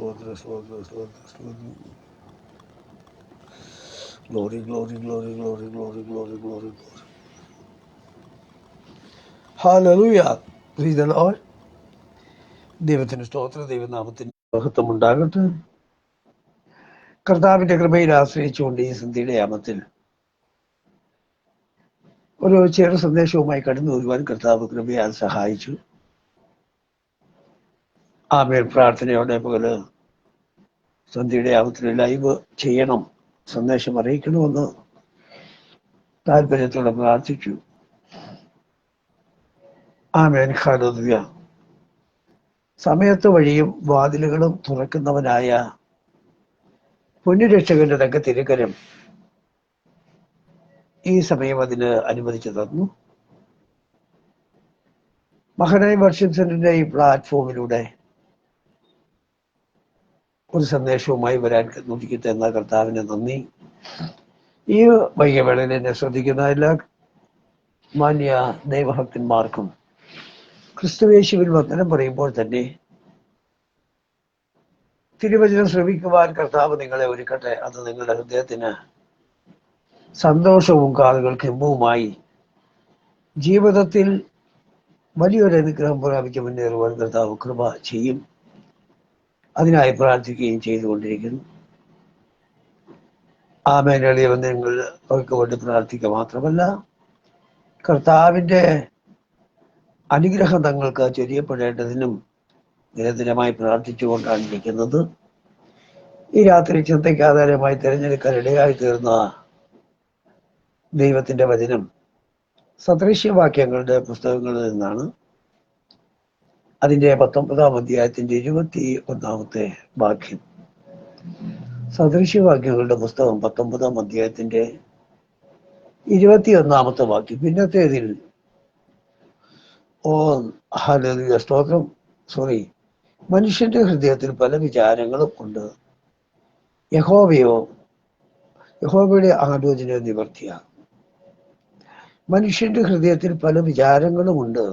Swordra, Swordra, Swordra, Swordra. Glory, glory, glory, glory, glory, glory, glory, glory. Hallelujah. Praise the Lord. ദൈവത്തിന് സ്തോത്രം, ദൈവനാമത്തിന് മഹത്വം ഉണ്ടാകട്ടെ. കർത്താവിന്റെ കൃപയിൽ ആശ്രയിച്ചുകൊണ്ട് ഈ സന്ധ്യയുടെ യാമത്തിൽ ഒരു ചെറു സന്ദേശവുമായി കടന്നു വരുവാൻ കർത്താവ് കൃപയാൽ സഹായിച്ചു. ആമേൻ. പ്രാർത്ഥനയോടെ പകല് സന്ധ്യയുടെ യാമത്തിൽ ലൈവ് ചെയ്യണം, സന്ദേശം അറിയിക്കണമെന്ന് താല്പര്യത്തോടെ പ്രാർത്ഥിച്ചു. ആമേൻ. ഹല്ലേലൂയ. സമയത്ത് വഴിയും വാതിലുകളും തുറക്കുന്നവനായ പുണ്യരക്ഷകന്റെ തക്ക തിരുക്കരം ഈ സമയം അതിന് അനുവദിച്ചു തന്നു. മഹനായ വർഷിപ്പ് സെന്ററിന്റെ ഈ പ്ലാറ്റ്ഫോമിലൂടെ ഒരു സന്ദേശവുമായി വരാൻ നോക്കിത്തെന്ന കർത്താവിന് നന്ദി. ഈ വൈകവേളയിൽ എന്നെ ശ്രദ്ധിക്കുന്ന എല്ലാ മാന്യ ദൈവഭക്തന്മാർക്കും ക്രിസ്തുവേശുവിൽ വന്ദനം പറയുമ്പോൾ തന്നെ തിരുവചനം ശ്രമിക്കുവാൻ കർത്താവ് നിങ്ങളെ ഒരുക്കട്ടെ. അത് നിങ്ങളുടെ ഹൃദയത്തിന് സന്തോഷവും കാതുകൾക്ക് ഇമ്പവുമായി ജീവിതത്തിൽ വലിയൊരു അനുഗ്രഹം പ്രാപിച്ച് മുന്നേറുവാൻ കർത്താവ് കൃപ ചെയ്യും. അതിനായി പ്രാർത്ഥിക്കുകയും ചെയ്തുകൊണ്ടിരിക്കുന്നു. ആമേൻ. എളിയ ബന്ധങ്ങൾ അവർക്ക് വേണ്ടി പ്രാർത്ഥിക്കുക മാത്രമല്ല, കർത്താവിൻ്റെ അനുഗ്രഹം തങ്ങൾക്ക് ചൊരിയപ്പെടേണ്ടതിനും നിരന്തരമായി പ്രാർത്ഥിച്ചുകൊണ്ടാണ് ഇരിക്കുന്നത്. ഈ രാത്രി ചിന്തയ്ക്ക് ആധാരമായി തിരഞ്ഞെടുക്കാൻ ഇടയായി തീർന്ന ദൈവത്തിന്റെ വചനം സദൃശ്യവാക്യങ്ങളുടെ പുസ്തകങ്ങളിൽ നിന്നാണ്. അതിന്റെ 19-ാം അധ്യായത്തിന്റെ 21-ാമത്തെ വാക്യം. സദൃശ്യവാക്യങ്ങളുടെ പുസ്തകം 19-ാം അധ്യായത്തിന്റെ 21-ാമത്തെ വാക്യം. പിന്നത്തേതിൽ ഹല്ലേലൂയ, സ്തോത്രം. മനുഷ്യന്റെ ഹൃദയത്തിൽ പല വിചാരങ്ങളും ഉണ്ട്, യഹോവയുടെ ആലോചന നിവർത്തിയാകും. മനുഷ്യന്റെ ഹൃദയത്തിൽ പല വിചാരങ്ങളുമുണ്ട്,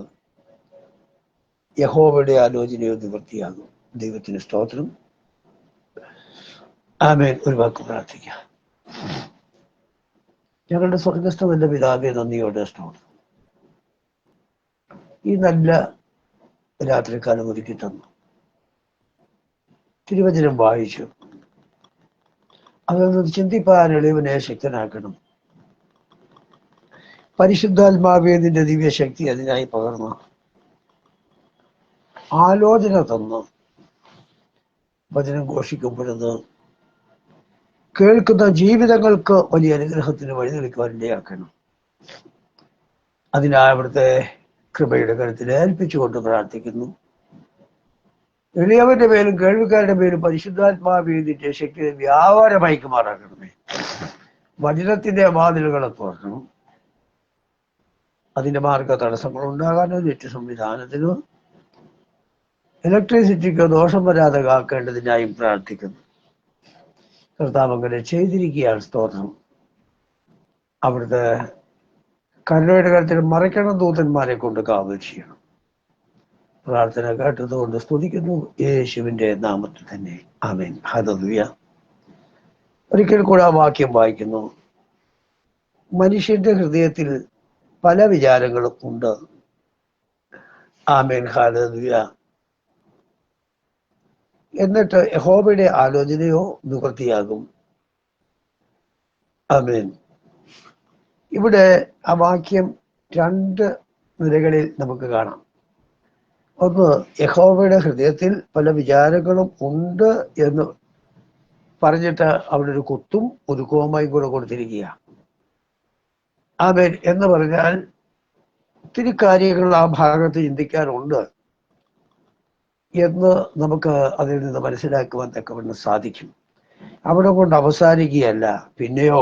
യഹോവയുടെ ആലോചനയോ നിവർത്തിയാകും. ദൈവത്തിന് സ്തോത്രം. ആമേൻ. ഒരു വാക്ക് പ്രാർത്ഥിക്കാം. ഞങ്ങളുടെ സ്വർഗസ്ഥന്റെ പിതാവേ, നന്ദിയോടെ സ്തോത്രം. ഈ നല്ല രാത്രിക്കാലം ഒരുക്കി തന്നു. തിരുവചനം വായിച്ചു, അതിൽ നിന്ന് ചിന്തിപ്പാൻ എളിയവനെ ശക്തനാക്കണം. പരിശുദ്ധാത്മാവേ, നിന്റെ ദിവ്യശക്തി അതിനായി പകർന്നു ആലോചന തന്നു. വചനം ഘോഷിക്കപ്പെടുന്നത് കേൾക്കുന്ന ജീവിതങ്ങൾക്ക് വലിയ അനുഗ്രഹത്തിന് വഴിതെളിക്കുവാൻ ഇടയാക്കണം. അതിനായി അവിടുത്തെ കൃപയുടെ കരുത്തിൽ ഏൽപ്പിച്ചുകൊണ്ട് പ്രാർത്ഥിക്കുന്നു. എളിയവന്റെ മേലും കേൾവിക്കാരുടെ മേലും പരിശുദ്ധാത്മാവിന്റെ ശക്തി വ്യാപാരമയക്കുമാറാക്കണമേ. വചനത്തിന്റെ വാതിലുകളെ തുറക്കണം. അതിന്റെ മാർഗ തടസ്സങ്ങൾ ഉണ്ടാകാനോ നെറ്റ് സംവിധാനത്തിനോ ഇലക്ട്രിസിറ്റിക്കോ ദോഷം വരാതെ കാക്കേണ്ടതിനായും പ്രാർത്ഥിക്കുന്നു. കർത്താവ് അങ്ങനെ ചെയ്തിരിക്കുകയാണ്. സ്തോത്രം. അവിടുത്തെ കരുണയുടെ കാര്യത്തിൽ മറയ്ക്കണം. ദൂതന്മാരെ കൊണ്ട് കാവൽ ചെയ്യണം. പ്രാർത്ഥന കേട്ടതുകൊണ്ട് സ്തുതിക്കുന്നു, യേശുവിന്റെ നാമത്തിൽ തന്നെ. ആമേൻ. ഹല്ലേലൂയ. ഒരിക്കൽ കൂടെ ആ വാക്യം വായിക്കുന്നു. മനുഷ്യന്റെ ഹൃദയത്തിൽ പല വിചാരങ്ങളും ഉണ്ട്. ആമേൻ. ഹല്ലേലൂയ. എന്നിട്ട് യഹോവയുടെ ആലോചനയോ നിവൃത്തിയാകും. ആമേൻ. ഇവിടെ ആ വാക്യം 2 നിലകളിൽ നമുക്ക് കാണാം. ഒന്ന്, യഹോവയുടെ ഹൃദയത്തിൽ പല വിചാരങ്ങളും ഉണ്ട് എന്ന് പറഞ്ഞിട്ട് അവിടെ ഒരു കുത്തും ഒരു കോമയും കൂടെ കൊടുത്തിരിക്കുക. ആമേൻ. എന്ന് പറഞ്ഞാൽ ഒത്തിരി കാര്യങ്ങൾ ആ ഭാഗത്ത് ചിന്തിക്കാനുണ്ട് എന്ന് നമുക്ക് അതിൽ നിന്ന് മനസ്സിലാക്കുവാൻ തക്കവണ്ണം സാധിക്കും. അവിടെ കൊണ്ട് അവസാനിക്കുകയല്ല, പിന്നെയോ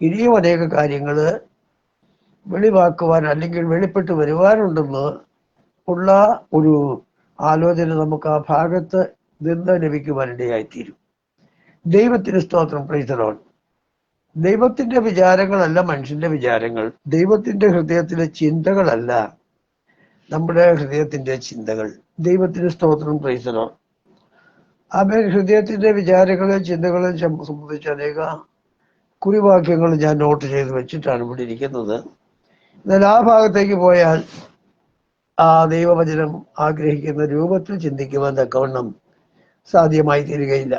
ഇനിയും അനേക കാര്യങ്ങൾ വെളിവാക്കുവാൻ അല്ലെങ്കിൽ വെളിപ്പെട്ട് വരുവാനുണ്ടെന്ന് ഉള്ള ഒരു ആലോചന നമുക്ക് ആ ഭാഗത്ത് നിന്ന് ലഭിക്കുവാനിടയായിത്തീരും. ദൈവത്തിന് സ്തോത്രം. Praise the Lord. ദൈവത്തിന്റെ വിചാരങ്ങളല്ല മനുഷ്യന്റെ വിചാരങ്ങൾ. ദൈവത്തിന്റെ ഹൃദയത്തിലെ ചിന്തകളല്ല നമ്മുടെ ഹൃദയത്തിന്റെ ചിന്തകൾ. ദൈവത്തിന് സ്തോത്രം. Praise the Lord. ആമേൻ. ഹൃദയത്തിന്റെ വിചാരങ്ങളും ചിന്തകളും സംബന്ധിച്ച് അനേക കുറിവാക്യങ്ങൾ ഞാൻ നോട്ട് ചെയ്ത് വെച്ചിട്ടാണ് ഇവിടെ ഇരിക്കുന്നത്. എന്നാൽ ആ ഭാഗത്തേക്ക് പോയാൽ ആ ദൈവവചനം ആഗ്രഹിക്കുന്ന രൂപത്തിൽ ചിന്തിക്കുവാൻ തക്കവണ്ണം സാധ്യമായി തീരുകയില്ല.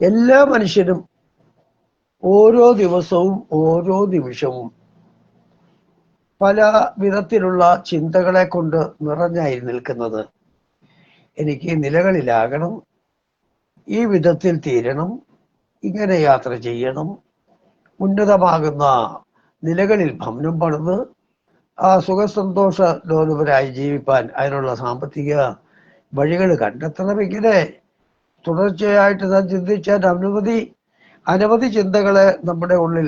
എല്ലാ മനുഷ്യരും ഓരോ ദിവസവും ഓരോ നിമിഷവും പല വിധത്തിലുള്ള ചിന്തകളെ കൊണ്ട് നിറഞ്ഞായി നിൽക്കുന്നത്. എനിക്ക് നിലകളിലാകണം, ഈ വിധത്തിൽ തീരണം, ഇങ്ങനെ യാത്ര ചെയ്യണം, ഉന്നതമാകുന്ന നിലകളിൽ ഭവനം പണിത് ആ സുഖസന്തോഷ ലോലുപരായി ജീവിപ്പാൻ അതിനുള്ള സാമ്പത്തിക വഴികൾ കണ്ടെത്തണം. ഇങ്ങനെ തുടർച്ചയായിട്ട് നാം ചിന്തിച്ചാൽ അനവധി ചിന്തകളെ നമ്മുടെ ഉള്ളിൽ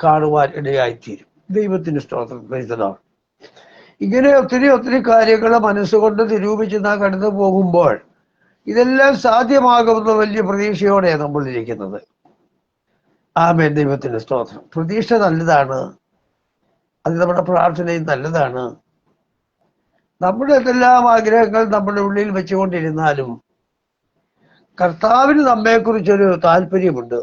കാണുവാൻ ഇടയായിത്തീരും. ദൈവത്തിന് സ്തോത്രം. ഇങ്ങനെ ഒത്തിരി കാര്യങ്ങൾ മനസ്സുകൊണ്ട് നിരൂപിച്ച് നാം കടന്നു പോകുമ്പോൾ ഇതെല്ലാം സാധ്യമാകുന്ന വലിയ പ്രതീക്ഷയോടെയാണ് നമ്മൾ ഇരിക്കുന്നത്. ആമേൻ. ദൈവത്തിന്റെ സ്തോത്രം. പ്രതീക്ഷ നല്ലതാണ്, അത് നമ്മുടെ പ്രാർത്ഥനയും നല്ലതാണ്. നമ്മുടെ എന്തെല്ലാം ആഗ്രഹങ്ങൾ നമ്മുടെ ഉള്ളിൽ വെച്ചുകൊണ്ടിരുന്നാലും കർത്താവിന് നമ്മെക്കുറിച്ചൊരു താല്പര്യമുണ്ട്.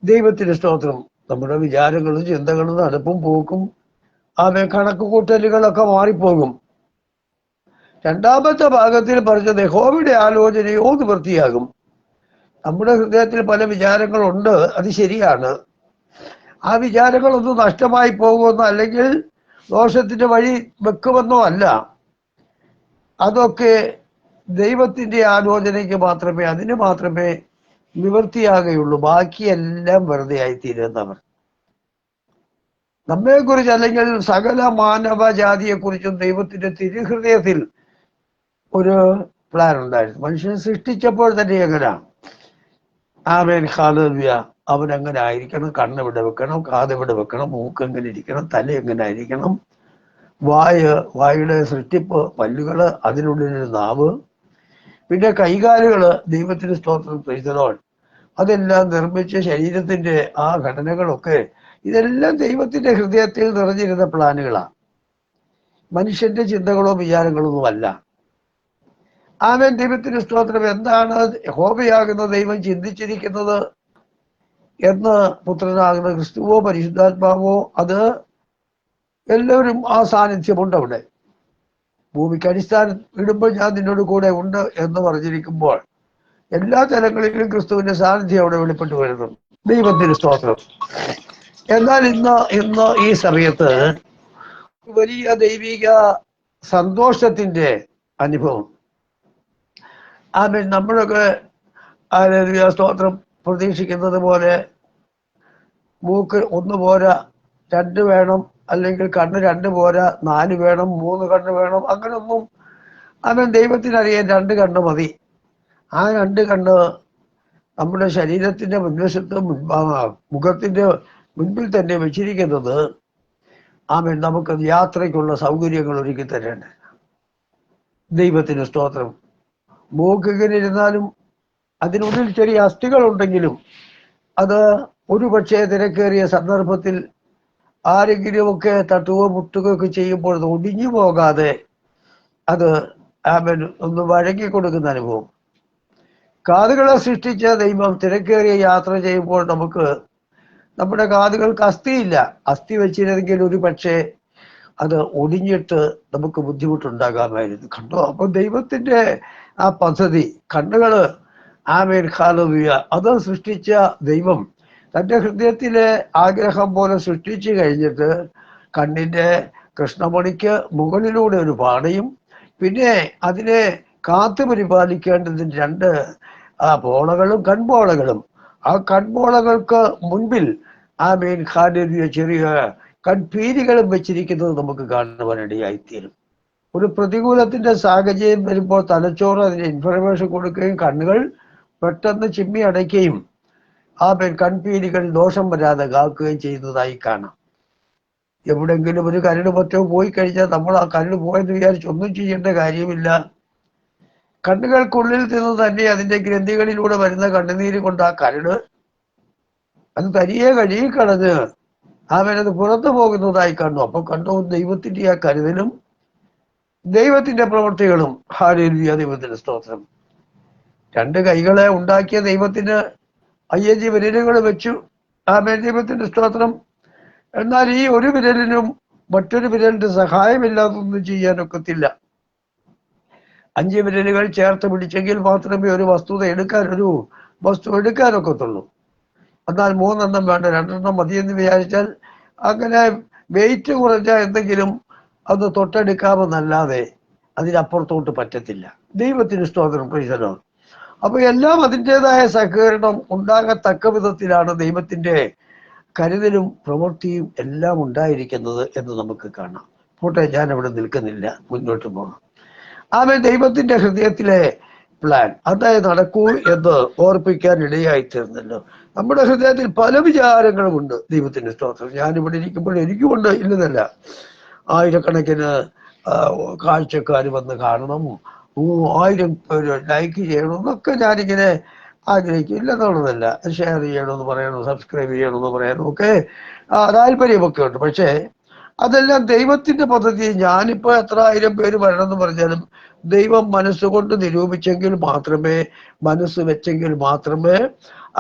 ദൈവത്തിന്റെ സ്തോത്രം. നമ്മുടെ വിചാരങ്ങളും ചിന്തകളും നടപ്പും പോക്കും കണക്ക് കൂട്ടലുകളൊക്കെ മാറിപ്പോകും. രണ്ടാമത്തെ ഭാഗത്തിൽ പറഞ്ഞത് യഹോവയുടെ ആലോചനയോ നിവൃത്തിയാകും. നമ്മുടെ ഹൃദയത്തിൽ പല വിചാരങ്ങളുണ്ട്, അത് ശരിയാണ്. ആ വിചാരങ്ങളൊന്നും നഷ്ടമായി പോകുമെന്നോ അല്ലെങ്കിൽ ദോഷത്തിന്റെ വഴി വെക്കുമെന്നോ അല്ല. അതൊക്കെ ദൈവത്തിന്റെ ആലോചനയ്ക്ക് മാത്രമേ, അതിന് മാത്രമേ നിവൃത്തിയാകുകയുള്ളൂ. ബാക്കിയെല്ലാം വെറുതെ ആയിത്തീരുന്നവർ. നമ്മെക്കുറിച്ച് അല്ലെങ്കിൽ സകല മാനവജാതിയെക്കുറിച്ചും ദൈവത്തിന്റെ തിരുഹൃദയത്തിൽ ഒരു പ്ലാൻ ഉണ്ടായിരുന്നു. മനുഷ്യനെ സൃഷ്ടിച്ചപ്പോൾ തന്നെ എങ്ങനെയാണ് ആമേൻ ഹല്ലേലൂയ, അവൻ എങ്ങനെ ആയിരിക്കണം, കണ്ണെവിടെ വെക്കണം, കാതെവിടെ വെക്കണം, മൂക്ക് എങ്ങനെ ഇരിക്കണം, തല എങ്ങനെ ആയിരിക്കണം, വായുടെ സൃഷ്ടിപ്പ്, പല്ലുകള്, അതിനുള്ളിലൊരു നാവ്, പിന്നെ കൈകാലുകള്, ദൈവത്തിന് സ്തോത്രം പ്രൈസലോൺ, അതെല്ലാം നിർമ്മിച്ച ശരീരത്തിന്റെ ആ ഘടനകളൊക്കെ ഇതെല്ലാം ദൈവത്തിന്റെ ഹൃദയത്തിൽ നിറഞ്ഞിരുന്ന പ്ലാനുകളാണ്. മനുഷ്യന്റെ ചിന്തകളോ വിചാരങ്ങളോ ഒന്നും അല്ല. ആമേൻ. ദൈവത്തിന് സ്തോത്രം. എന്താണ് യഹോവയാകുന്ന ദൈവം ചിന്തിച്ചിരിക്കുന്നത് എന്ന് പുത്രനാകുന്ന ക്രിസ്തുവോ പരിശുദ്ധാത്മാവോ, അത് എല്ലാവരും ആ സാന്നിധ്യമുണ്ട് അവിടെ. ഭൂമിക്ക് അടിസ്ഥാനം ഇടുമ്പോൾ ഞാൻ നിന്നോട് കൂടെ ഉണ്ട് എന്ന് പറഞ്ഞിരിക്കുമ്പോൾ എല്ലാ തലങ്ങളിലും ക്രിസ്തുവിന്റെ സാന്നിധ്യം അവിടെ വെളിപ്പെട്ട് വരുന്നു. ദൈവത്തിന് സ്തോത്രം. എന്നാൽ ഇന്ന് ഈ സമയത്ത് വലിയ ദൈവിക സന്തോഷത്തിന്റെ അനുഭവം. ആമേൻ. നമ്മളൊക്കെ സ്തോത്രം പ്രതീക്ഷിക്കുന്നത് പോലെ മൂക്ക് ഒന്ന് പോരാ, 2 വേണം, അല്ലെങ്കിൽ കണ്ണ് 2 പോരാ, 4 വേണം, 3 കണ്ണ് വേണം, അങ്ങനൊന്നും. ആമേൻ. ദൈവത്തിനറിയാൻ 2 കണ്ണ് മതി. ആ 2 കണ്ണ് നമ്മുടെ ശരീരത്തിന്റെ മുൻവശത്ത് മുഖത്തിന്റെ മുൻപിൽ തന്നെ വെച്ചിരിക്കുന്നത് ആമേൻ നമുക്ക് യാത്രയ്ക്കുള്ള സൗകര്യങ്ങൾ ഒരുക്കി തരേണ്ട. ദൈവത്തിന് സ്തോത്രം. മൂക്കിങ്ങനെ ഇരുന്നാലും അതിനുള്ളിൽ ചെറിയ അസ്ഥികൾ ഉണ്ടെങ്കിലും അത് ഒരു പക്ഷേ തിരക്കേറിയ സന്ദർഭത്തിൽ ആരെങ്കിലുമൊക്കെ തട്ടുകയോ മുട്ടുകയോ ഒക്കെ ചെയ്യുമ്പോൾ അത് ഒടിഞ്ഞു പോകാതെ അത് ആമേൻ ഒന്ന് വഴങ്ങി കൊടുക്കുന്ന അനുഭവം. കാതുകളെ സൃഷ്ടിച്ച ദൈവം തിരക്കേറിയ യാത്ര ചെയ്യുമ്പോൾ നമ്മുടെ കാതുകൾക്ക് അസ്ഥിയില്ല. അസ്ഥി വെച്ചിരുന്നെങ്കിൽ ഒരു പക്ഷേ അത് ഒടിഞ്ഞിട്ട് നമുക്ക് ബുദ്ധിമുട്ടുണ്ടാകാമായിരുന്നു. കണ്ടോ? അപ്പൊ ദൈവത്തിന്റെ ആ പദ്ധതി, കണ്ണുകള് ആമേൻ ഹല്ലേലൂയ, അത് സൃഷ്ടിച്ച ദൈവം തന്റെ ഹൃദയത്തിലെ ആഗ്രഹം പോലെ സൃഷ്ടിച്ചു കഴിഞ്ഞിട്ട് കണ്ണിന്റെ കൃഷ്ണമണിക്ക് മുകളിലൂടെ ഒരു പാടയും പിന്നെ അതിനെ കാത്തു പരിപാലിക്കേണ്ടതിന് 2 പോളകളും കൺപോളകളും, ആ കൺപോളകൾക്ക് മുൻപിൽ ആമേൻ ഹല്ലേലൂയ ചെറിയ കൺപീലികളും വെച്ചിരിക്കുന്നത് നമുക്ക് കാണുവാനിടയായിത്തീരും. ഒരു പ്രതികൂലത്തിന്റെ സാഹചര്യം വരുമ്പോൾ തലച്ചോറ് അതിന് ഇൻഫർമേഷൻ കൊടുക്കുകയും കണ്ണുകൾ പെട്ടെന്ന് ചിമ്മി അടയ്ക്കുകയും ആമേൻ കൺപീലികൾ ദോഷം വരാതെ കാക്കുകയും ചെയ്യുന്നതായി കാണാം. എവിടെങ്കിലും ഒരു കരട് മറ്റോ പോയി കഴിഞ്ഞാൽ നമ്മൾ ആ കരട് പോയെന്ന് വിചാരിച്ച് ഒന്നും ചെയ്യേണ്ട കാര്യമില്ല. കണ്ണുകൾക്കുള്ളിൽ നിന്ന് തന്നെ അതിന്റെ ഗ്രന്ഥികളിലൂടെ വരുന്ന കണ്ണുനീര് കൊണ്ട് ആ കരട് അത് തനിയെ കഴുകിക്കളഞ്ഞ് അത് പുറത്തു പോകുന്നതായി കാണുന്നു. അപ്പൊ കണ്ടോ ദൈവത്തിന്റെ ആ കരുതലും. ദൈവത്തിന്റെ ആ കരുതലും. ആമേൻ. അത് പുറത്തു പോകുന്നതായി കാണുന്നു. ദൈവത്തിന്റെ ആ കരുതലും. ആമേൻ. അത് പുറത്തു പോകുന്നതായി കാണുന്നു. അപ്പൊ കണ്ടോ ദൈവത്തിന്റെ ആ കരുതലും. ദൈവത്തിന്റെ ആ കരുതലും. ആമേൻ. അത് പുറത്തു പോകുന്നതായി കാണുന്നു. അപ്പൊ കണ്ടോ ദൈവത്തിന്റെ ആ കരുതലും. ദൈവത്തിന്റെ പ്രവൃത്തികളും. ഹല്ലേലൂയ, ദൈവത്തിന്റെ സ്തോത്രം. 2 കൈകളെ ഉണ്ടാക്കിയ ദൈവത്തിന് 5 വിരലുകൾ വെച്ചു. ആമേൻ, ദൈവത്തിന്റെ സ്തോത്രം. എന്നാൽ ഈ ഒരു വിരലിനും മറ്റൊരു വിരലിന്റെ സഹായമില്ലാതൊന്നും ചെയ്യാനൊക്കത്തില്ല. 5 വിരലുകൾ ചേർത്ത് പിടിച്ചെങ്കിൽ മാത്രമേ ഒരു വസ്തു എടുക്കാനൊക്കത്തുള്ളൂ. എന്നാൽ 3 വേണ്ട, 2 മതിയെന്ന് വിചാരിച്ചാൽ അങ്ങനെ വെയിറ്റ് കുറഞ്ഞ എന്തെങ്കിലും അത് തൊട്ടെടുക്കാമെന്നല്ലാതെ അതിനപ്പുറത്തോട്ട് പറ്റത്തില്ല. ദൈവത്തിന് സ്തോത്രം, പ്രൈസ് ദി ലോർഡ്. അപ്പൊ എല്ലാം അതിൻ്റെതായ സഹകരണം ഉണ്ടാകത്തക്ക വിധത്തിലാണ് ദൈവത്തിന്റെ കരുതലും പ്രവൃത്തിയും എല്ലാം ഉണ്ടായിരിക്കുന്നത് എന്ന് നമുക്ക് കാണാം. പോട്ടെ, ഞാൻ അവിടെ നിൽക്കുന്നില്ല, മുന്നോട്ട് പോകണം. ആമേൻ. ദൈവത്തിന്റെ ഹൃദയത്തിലെ പ്ലാൻ അതായത് നടക്കൂ എന്ന് ഓർപ്പിക്കാൻ ഇടയായിത്തീർന്നല്ലോ. നമ്മുടെ ഹൃദയത്തിൽ പല വിചാരങ്ങളുമുണ്ട്. ദൈവത്തിന്റെ സ്തോത്രം. ഞാനിവിടെ ഇരിക്കുമ്പോൾ എനിക്കുമുണ്ട്, ഇല്ലെന്നല്ല. ആയിരക്കണക്കിന് കാഴ്ചക്കാർ വന്ന് കാണണം, 1000 പേര് ലൈക്ക് ചെയ്യണം എന്നൊക്കെ ഞാനിങ്ങനെ ആഗ്രഹിക്കും. ഇല്ലെന്നുള്ളതല്ല, ഷെയർ ചെയ്യണമെന്ന് പറയണം, സബ്സ്ക്രൈബ് ചെയ്യണമെന്ന് പറയാനും ഒക്കെ താല്പര്യമൊക്കെ ഉണ്ട്. പക്ഷേ അതെല്ലാം ദൈവത്തിന്റെ പദ്ധതി. ഞാനിപ്പോ എത്ര 1000 പേര് വരണമെന്ന് പറഞ്ഞാലും ദൈവം മനസ്സുകൊണ്ട് നിരൂപിച്ചെങ്കിൽ മാത്രമേ, മനസ്സ് വെച്ചെങ്കിൽ മാത്രമേ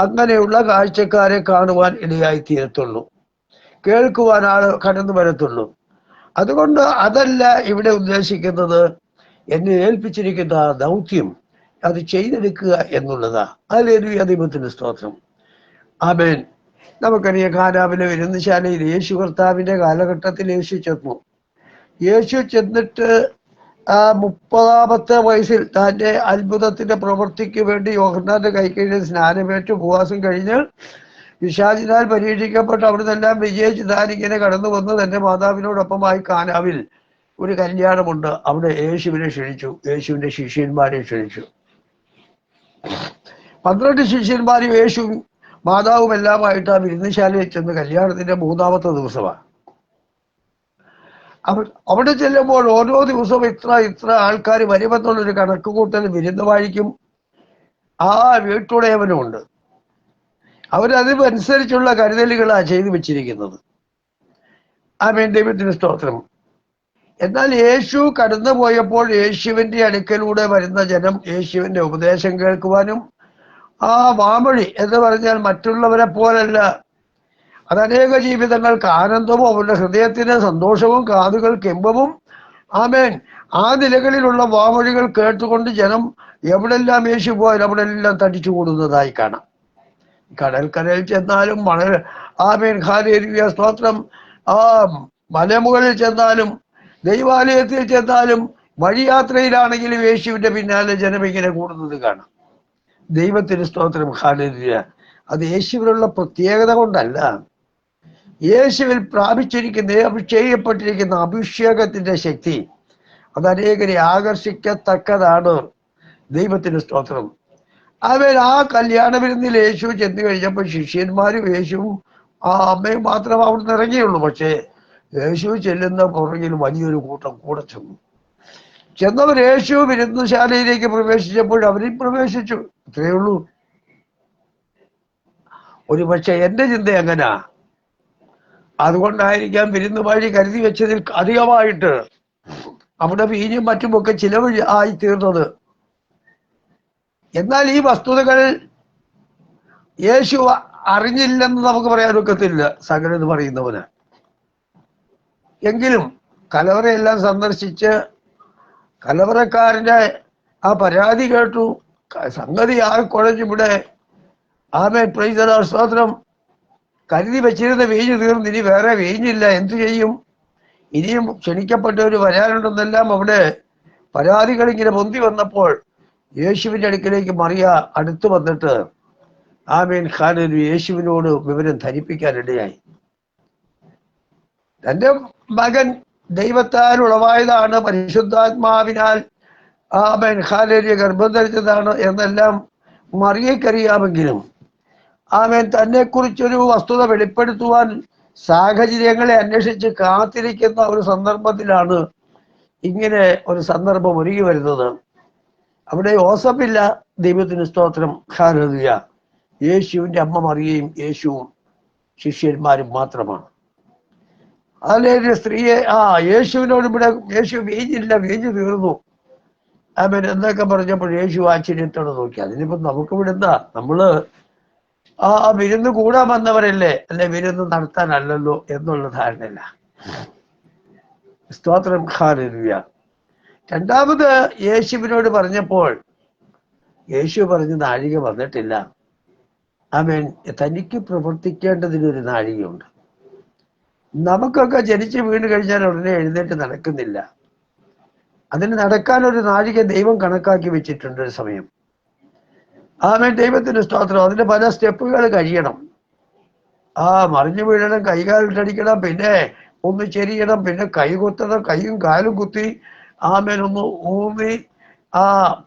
അങ്ങനെയുള്ള കാഴ്ചക്കാരെ കാണുവാൻ ഇടയായി തീരത്തുള്ളൂ, കേൾക്കുവാൻ ആൾ കടന്നു വരത്തുള്ളൂ. അതുകൊണ്ട് അതല്ല ഇവിടെ ഉദ്ദേശിക്കുന്നത്. എന്നെ ഏൽപ്പിച്ചിരിക്കുന്ന ദൗത്യം അത് ചെയ്തെടുക്കുക എന്നുള്ളതാ. ഹല്ലേലൂയ, ദൈവത്തിന്റെ സ്തോത്രം. ആമേൻ. നമുക്കറിയാം, കാനാവിലെ വിരുന്നുശാലയിൽ യേശു കർത്താവിന്റെ കാലഘട്ടത്തിൽ യേശു ചെന്നിട്ട് 30-ാമത്തെ വയസ്സിൽ തന്റെ അത്ഭുതത്തിന്റെ പ്രവൃത്തിക്ക് വേണ്ടി യോഹന്നാന്റെ കൈക്കീഴിൽ സ്നാനമേറ്റു ഉപവാസം കഴിഞ്ഞ് പിശാചിനാൽ പരീക്ഷിക്കപ്പെട്ട് അവിടെ നിന്നെല്ലാം വിജയിച്ച് താനിങ്ങനെ കടന്നു വന്ന് തന്റെ മാതാവിനോടൊപ്പമായി കാനാവിൽ ഒരു കല്യാണമുണ്ട്. അവിടെ യേശുവിനെ ക്ഷണിച്ചു, യേശുവിന്റെ ശിഷ്യന്മാരെ ക്ഷണിച്ചു. 12 ശിഷ്യന്മാരും യേശുവും മാതാവും എല്ലാമായിട്ട് ആ വിരുന്നുശാലയിൽ ചെന്ന് കല്യാണത്തിന്റെ 3-ാമത്തെ ദിവസമാണ്. അവിടെ ചെല്ലുമ്പോൾ ഓരോ ദിവസവും ഇത്ര ആൾക്കാർ വരുമെന്നുള്ളൊരു കണക്ക് കൂട്ടൽ വിരുന്നുവാഴിക്കും ആ വീട്ടുടയവനുമുണ്ട്. അവരതിനനുസരിച്ചുള്ള കരുതലുകളാണ് ചെയ്തു വെച്ചിരിക്കുന്നത്. ആമേൻ, ദൈവത്തിന് സ്തോത്രം. എന്നാൽ യേശു കടന്നു പോയപ്പോൾ യേശുവിന്റെ അടുക്കലൂടെ വരുന്ന ജനം യേശുവിന്റെ ഉപദേശം കേൾക്കുവാനും, ആ വാമൊഴി എന്ന് പറഞ്ഞാൽ മറ്റുള്ളവരെ പോലല്ല, അത് അനേക ജീവിതങ്ങൾക്ക് ആനന്ദവും അവരുടെ ഹൃദയത്തിന് സന്തോഷവും കാതുകൾക്ക് ഇമ്പവും. ആമേൻ. ആ നിലകളിലുള്ള വാമൊഴികൾ കേട്ടുകൊണ്ട് ജനം എവിടെല്ലാം യേശു പോയാലും അവിടെ എല്ലാം തടിച്ചു കൂടുന്നതായി കാണാം. കടൽക്കരയിൽ ചെന്നാലും ആമേൻ, ഹല്ലേലൂയ, സ്തോത്രം. മലമുകളിൽ ചെന്നാലും ദൈവാലയത്തിൽ ചെന്നാലും വഴിയാത്രയിലാണെങ്കിലും യേശുവിന്റെ പിന്നാലെ ജനം ഇങ്ങനെ കൂടുന്നത് കാണാം. ദൈവത്തിന് സ്തോത്രം, ഹല്ലേലൂയ. അത് യേശുവിനുള്ള പ്രത്യേകത കൊണ്ടല്ല, യേശുവിൽ ചെയ്യപ്പെട്ടിരിക്കുന്ന അഭിഷേകത്തിന്റെ ശക്തി അത് അനേകരെ ആകർഷിക്കത്തക്കതാണ്. ദൈവത്തിന് സ്തോത്രം. അവർ ആ കല്യാണ വിരുന്നിൽ യേശു ചെന്ന് കഴിഞ്ഞപ്പോൾ ശിഷ്യന്മാരും യേശുവും ആ അമ്മയും മാത്രം അവിടെ ഇറങ്ങിയുള്ളൂ. പക്ഷേ യേശു ചെല്ലുന്ന പുറകിൽ വലിയൊരു കൂട്ടം കൂടെ ചെന്നവർ യേശു വിരുന്നുശാലയിലേക്ക് പ്രവേശിച്ചപ്പോൾ അവരിൽ പ്രവേശിച്ചു. ഇത്രയേ ഉള്ളൂ. ഒരു പക്ഷെ എന്റെ ചിന്ത എങ്ങനാ, അതുകൊണ്ടായിരിക്കാം വിരുന്നുവാഴി കരുതി വെച്ചതിൽ അധികമായിട്ട് അവിടെ വീഞ്ഞും മറ്റുമൊക്കെ ചിലവ് ആയി തീർന്നത്. എന്നാൽ ഈ വസ്തുതകൾ യേശു അറിഞ്ഞില്ലെന്ന് നമുക്ക് പറയാൻ ഒക്കത്തില്ല, സകലത് പറയുന്നവന്. എങ്കിലും കലവറയെല്ലാം സന്ദർശിച്ച് കലവറക്കാരന്റെ ആ പരാതി കേട്ടു. സംഗതി ആ കുഴഞ്ഞിവിടെ. ആമേൻ, പ്രൈസ് ദി ലോർഡ്, സ്തോത്രം. കരുതി വെച്ചിരുന്ന വീഞ്ഞ് തീർന്ന് ഇനി വേറെ വീഞ്ഞില്ല, എന്തു ചെയ്യും? ഇനിയും ക്ഷണിക്കപ്പെട്ടവർ വരാനുണ്ടെന്നെല്ലാം അവിടെ പരാതികൾ ഇങ്ങനെ പൊന്തി വന്നപ്പോൾ യേശുവിന്റെ അടുക്കിലേക്ക് മറിയ അടുത്തു വന്നിട്ട് ആമേൻ, ഹല്ലേലൂയ, യേശുവിനോട് വിവരം ധരിപ്പിക്കാനിടയായി. തന്റെ മകൻ ദൈവത്താൽ ഉളവായതാണ്, പരിശുദ്ധാത്മാവിനാൽ ആമേൻ, ഹല്ലേലൂയ, ഗർഭം ധരിച്ചതാണ് എന്നെല്ലാം മറിയക്കറിയാമെങ്കിലും ആമേൻ തന്നെ കുറിച്ചൊരു വസ്തുത വെളിപ്പെടുത്തുവാൻ സാഹചര്യങ്ങളെ അന്വേഷിച്ച് കാത്തിരിക്കുന്ന ഒരു സന്ദർഭത്തിലാണ് ഇങ്ങനെ ഒരു സന്ദർഭം ഒരുങ്ങി വരുന്നത്. അവിടെ യോസഫില്ല. ദൈവത്തിന് സ്തോത്രം, ഹല്ലേലൂയ. യേശുവിന്റെ അമ്മ മറിയയും യേശുവും ശിഷ്യന്മാരും മാത്രമാണ്. അതിലെ സ്ത്രീയെ യേശുവിനോട് ഇവിടെ യേശു വീഞ്ഞില്ല, വീഞ്ഞ് തീർന്നു അവൻ എന്നൊക്കെ പറഞ്ഞപ്പോൾ യേശു ആശ്ചര്യത്തോടെ നോക്കി. അതിനിപ്പോ നമുക്ക് ഇവിടെ എന്താ, നമ്മള് വിരുന്ന് കൂടാൻ വന്നവരല്ലേ, അല്ലെ വിരുന്ന് നടത്താനല്ലല്ലോ എന്നുള്ള ധാരണയില്ല. സ്തോത്രം, ഹല്ലേലൂയ. രണ്ടാമത് യേശുവിനോട് പറഞ്ഞപ്പോൾ യേശു പറഞ്ഞ നാഴിക വന്നിട്ടില്ല. അവൻ തനിക്ക് പ്രവർത്തിക്കേണ്ടതിനൊരു നാഴികയുണ്ട്. നമുക്കൊക്കെ ജനിച്ച് വീണ് കഴിഞ്ഞാൽ ഉടനെ എഴുന്നേറ്റ് നടക്കുന്നില്ല. അതിന് നടക്കാനൊരു നാഴിക ദൈവം കണക്കാക്കി വെച്ചിട്ടുണ്ട്, ഒരു സമയം. ദൈവത്തിന്റെ സ്തോത്രം. അതിന്റെ പല സ്റ്റെപ്പുകൾ കഴിയണം. മറിഞ്ഞു വീഴണം, കൈകാലിട്ടടിക്കണം, പിന്നെ ഒന്ന് ചെരിയണം, പിന്നെ കൈ കുത്തണം, കൈയും കാലും കുത്തി ഒന്ന് ഊന്നി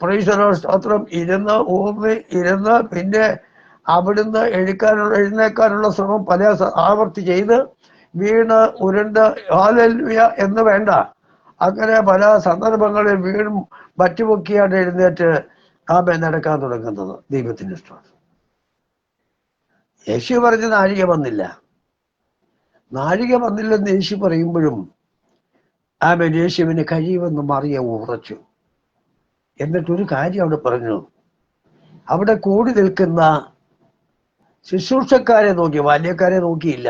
പ്രൈസ് സ്തോത്രം ഇരുന്ന് പിന്നെ അവിടുന്ന് എഴുന്നേക്കാനുള്ള ശ്രമം പല ആവർത്തി ചെയ്ത് വീണ് ഉരുണ്ട് ഹല്ലേലൂയ എന്ന് വേണ്ട, അങ്ങനെ പല സന്ദർഭങ്ങളിൽ വീണും പറ്റുപൊക്കിയാണ് എഴുന്നേറ്റ് നടക്കാൻ തുടങ്ങുന്നത്. ദൈവത്തിന്റെ ഇഷ്ടം. യേശു പറഞ്ഞ നാഴിക വന്നില്ല. നാഴിക വന്നില്ലെന്ന് യേശു പറയുമ്പോഴും യേശുവിന് കഴിയുമെന്ന് മറിയ ഉറച്ചു. എന്നിട്ടൊരു കാര്യം അവിടെ പറഞ്ഞു. അവിടെ കൂടി നിൽക്കുന്ന ശുശ്രൂഷക്കാരെ നോക്കി, ബാല്യക്കാരെ നോക്കിയില്ല.